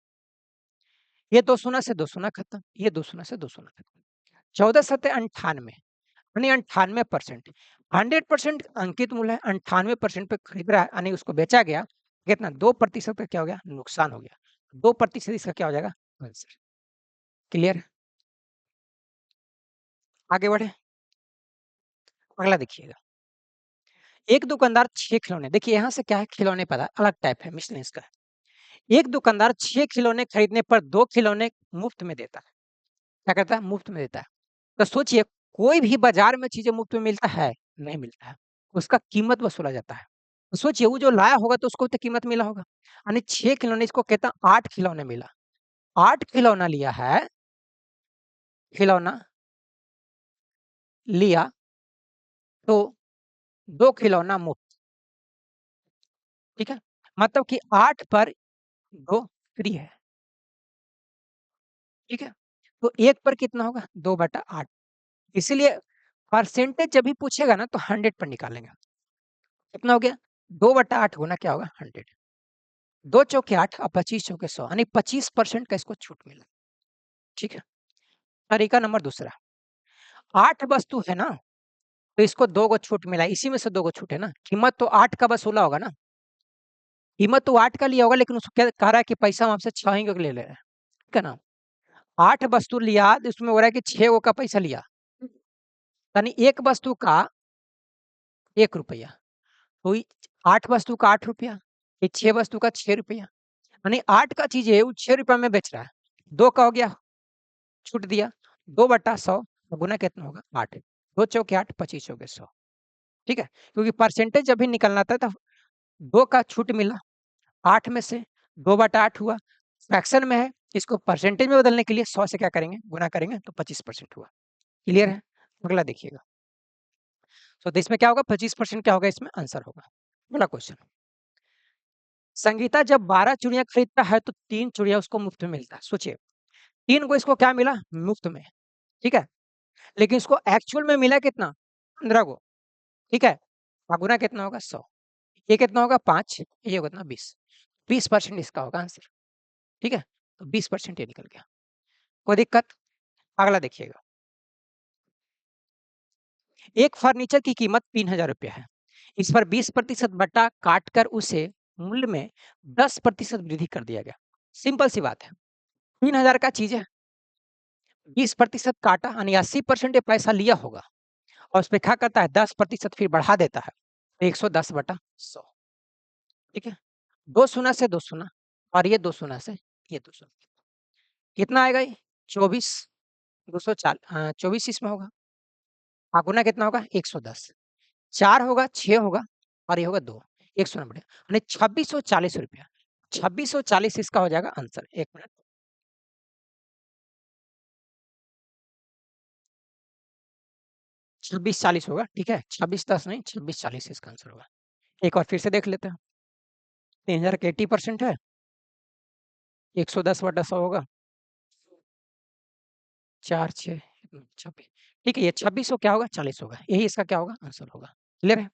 S1: ये 2 शून्य से 2 शून्य खत्म, ये 2 शून्य से 2 शून्य खत्म, 14 सत्ते 98, यानी 98%। 100% अंकित मूल्य है, 98% पे खरीद रहा है, यानी उसको बेचा गया कितना 2% का क्या हो गया नुकसान हो गया, 2% इसका क्या हो जाएगा आंसर। क्लियर, आगे बढ़े, अगला देखिएगा, एक दुकानदार 6 खिलौने, देखिए यहाँ से क्या है खिलौने पता अलग टाइप है मिसलेनियस का। एक दुकानदार 6 खिलौने खरीदने पर 2 खिलौने मुफ्त में देता है। क्या कहता है मुफ्त में देता है। तो सोचिए कोई भी बाजार में चीजें मुफ्त में मिलता है, नहीं मिलता है, उसका कीमत वसूला जाता है। तो सोचिए वो जो लाया होगा तो उसको तो कीमत मिला होगा, यानी 6 खिलौने, इसको कहता है 8 खिलौने मिला, 8 खिलौना लिया है, खिलौना लिया तो 2 खिलौना मुफ्त। ठीक है, मतलब कि 8 पर 2 फ्री है। ठीक है, तो 1 पर कितना होगा 2/8, इसीलिए परसेंटेज जब भी पूछेगा ना तो 100 पर निकालेंगे। कितना हो गया 2/8 गुना क्या होगा 100, 2 चौके 8 और 25 चौके 100, यानी 25% का इसको छूट मिला। ठीक है, तरीका नंबर दूसरा, 8 वस्तु है ना, तो इसको 2 गो छूट मिला, इसी में से 2 गो छूट है ना, कीमत तो 8 का वसूला होगा ना, कीमत तो 8 का लिया होगा, लेकिन उसको क्या कह रहा है कि पैसा हम आपसे 6 ही को ले ले रहे हैं। ठीक है ना, 8 वस्तु लिया तो उसमें हो रहा है कि 6 गो का पैसा लिया, यानी एक वस्तु का 1 रुपया, तो 8 वस्तु का 8 रुपया, ये 6 वस्तु का 6 रुपया, यानी 8 का चीज है वो 6 रुपया में बेच रहा है, 2 का हो गया छूट दिया, 2/100 गुना कितना होगा 8, 2 चौके 8 25 चौके 100। ठीक है, क्योंकि परसेंटेज जब भी निकलना था तो 2 का छूट मिला, 8 में से 2/8 हुआ, फ्रैक्शन में है, इसको परसेंटेज में बदलने के लिए 100 से क्या करेंगे गुना करेंगे तो 25% हुआ। क्लियर है, अगला देखिएगा, तो इसमें क्या होगा 25% क्या होगा इसमें आंसर होगा। अगला क्वेश्चन, संगीता जब 12 चूड़ियां खरीदता है तो 3 चूड़ियां उसको मुफ्त में मिलता है। सोचिए 3 को इसको क्या मिला मुफ्त में, ठीक है, लेकिन इसको एक्चुअल में मिला कितना 15 को। ठीक है, गुना कितना होगा 100, ये कितना होगा 5, ये कितना 20, 20% इसका होगा आंसर। ठीक है, तो 20% ये निकल गया। कोई दिक्कत? अगला देखिएगा। एक फर्नीचर की कीमत 3000 रुपया है। इस पर 20% बटा काटकर उसे मूल्य में 10% वृद्धि कर दिया गया। सिंपल सी बात है। 3000 का चीज़ है, 20% काटा यानी 80% ये पैसा लिया होगा और उसपे क्या करता है 10% फिर बढ़ा देता है। 110/100 ठीक है? 2 शून्य से 2 शून्य और ये 2 शून्य से ये 2 शून्य। कितना आएगा ये? 24 24 इसमें होगा। हाँ, गुना कितना होगा? 110 4 होगा, 6 होगा और ये होगा 2 100 बढ़िया यानी 2640 रुपया। 2640 इसका हो जाएगा आंसर। 1 मिनट। 2640 होगा, ठीक है? 2610 नहीं 2640 इसका आंसर होगा। एक और फिर से देख लेते हैं। 3000 का 80% है, 110/100 होगा। 4 6 26 ठीक है, ये 2600 क्या होगा? 40 होगा। यही इसका क्या होगा? आंसर होगा। क्लियर है?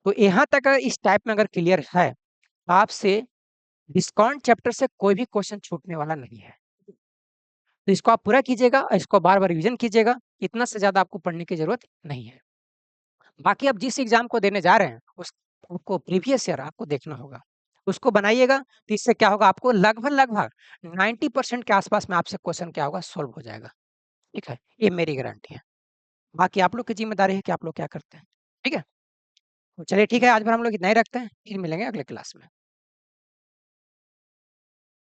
S1: तो यहाँ तक इस टाइप में अगर क्लियर है, आपसे डिस्काउंट चैप्टर से कोई भी क्वेश्चन छूटने वाला नहीं है। तो इसको आप पूरा कीजिएगा और इसको बार-बार रिवीजन कीजिएगा, इतना से ज़्यादा आपको पढ़ने की ज़रूरत नहीं है। बाकी आप जिस एग्ज़ाम को देने जा रहे हैं, उसको प्रीवियस ईयर आपको देखना होगा। उसको बनाइएगा, तो इससे क्या होगा आपको लगभग-लगभग 90% के आस-पास में आपसे क्वेश्चन क्या होगा सॉल्व हो जाएगा। ठीक है? ये मेरी गारंटी है। बाकी आप लोग की ज़िम्मेदारी है कि आप लोग क्या करते हैं। ठीक है? तो चलिए ठीक है, आज भर हम लोग इतना ही रखते हैं, फिर मिलेंगे अगले क्लास में।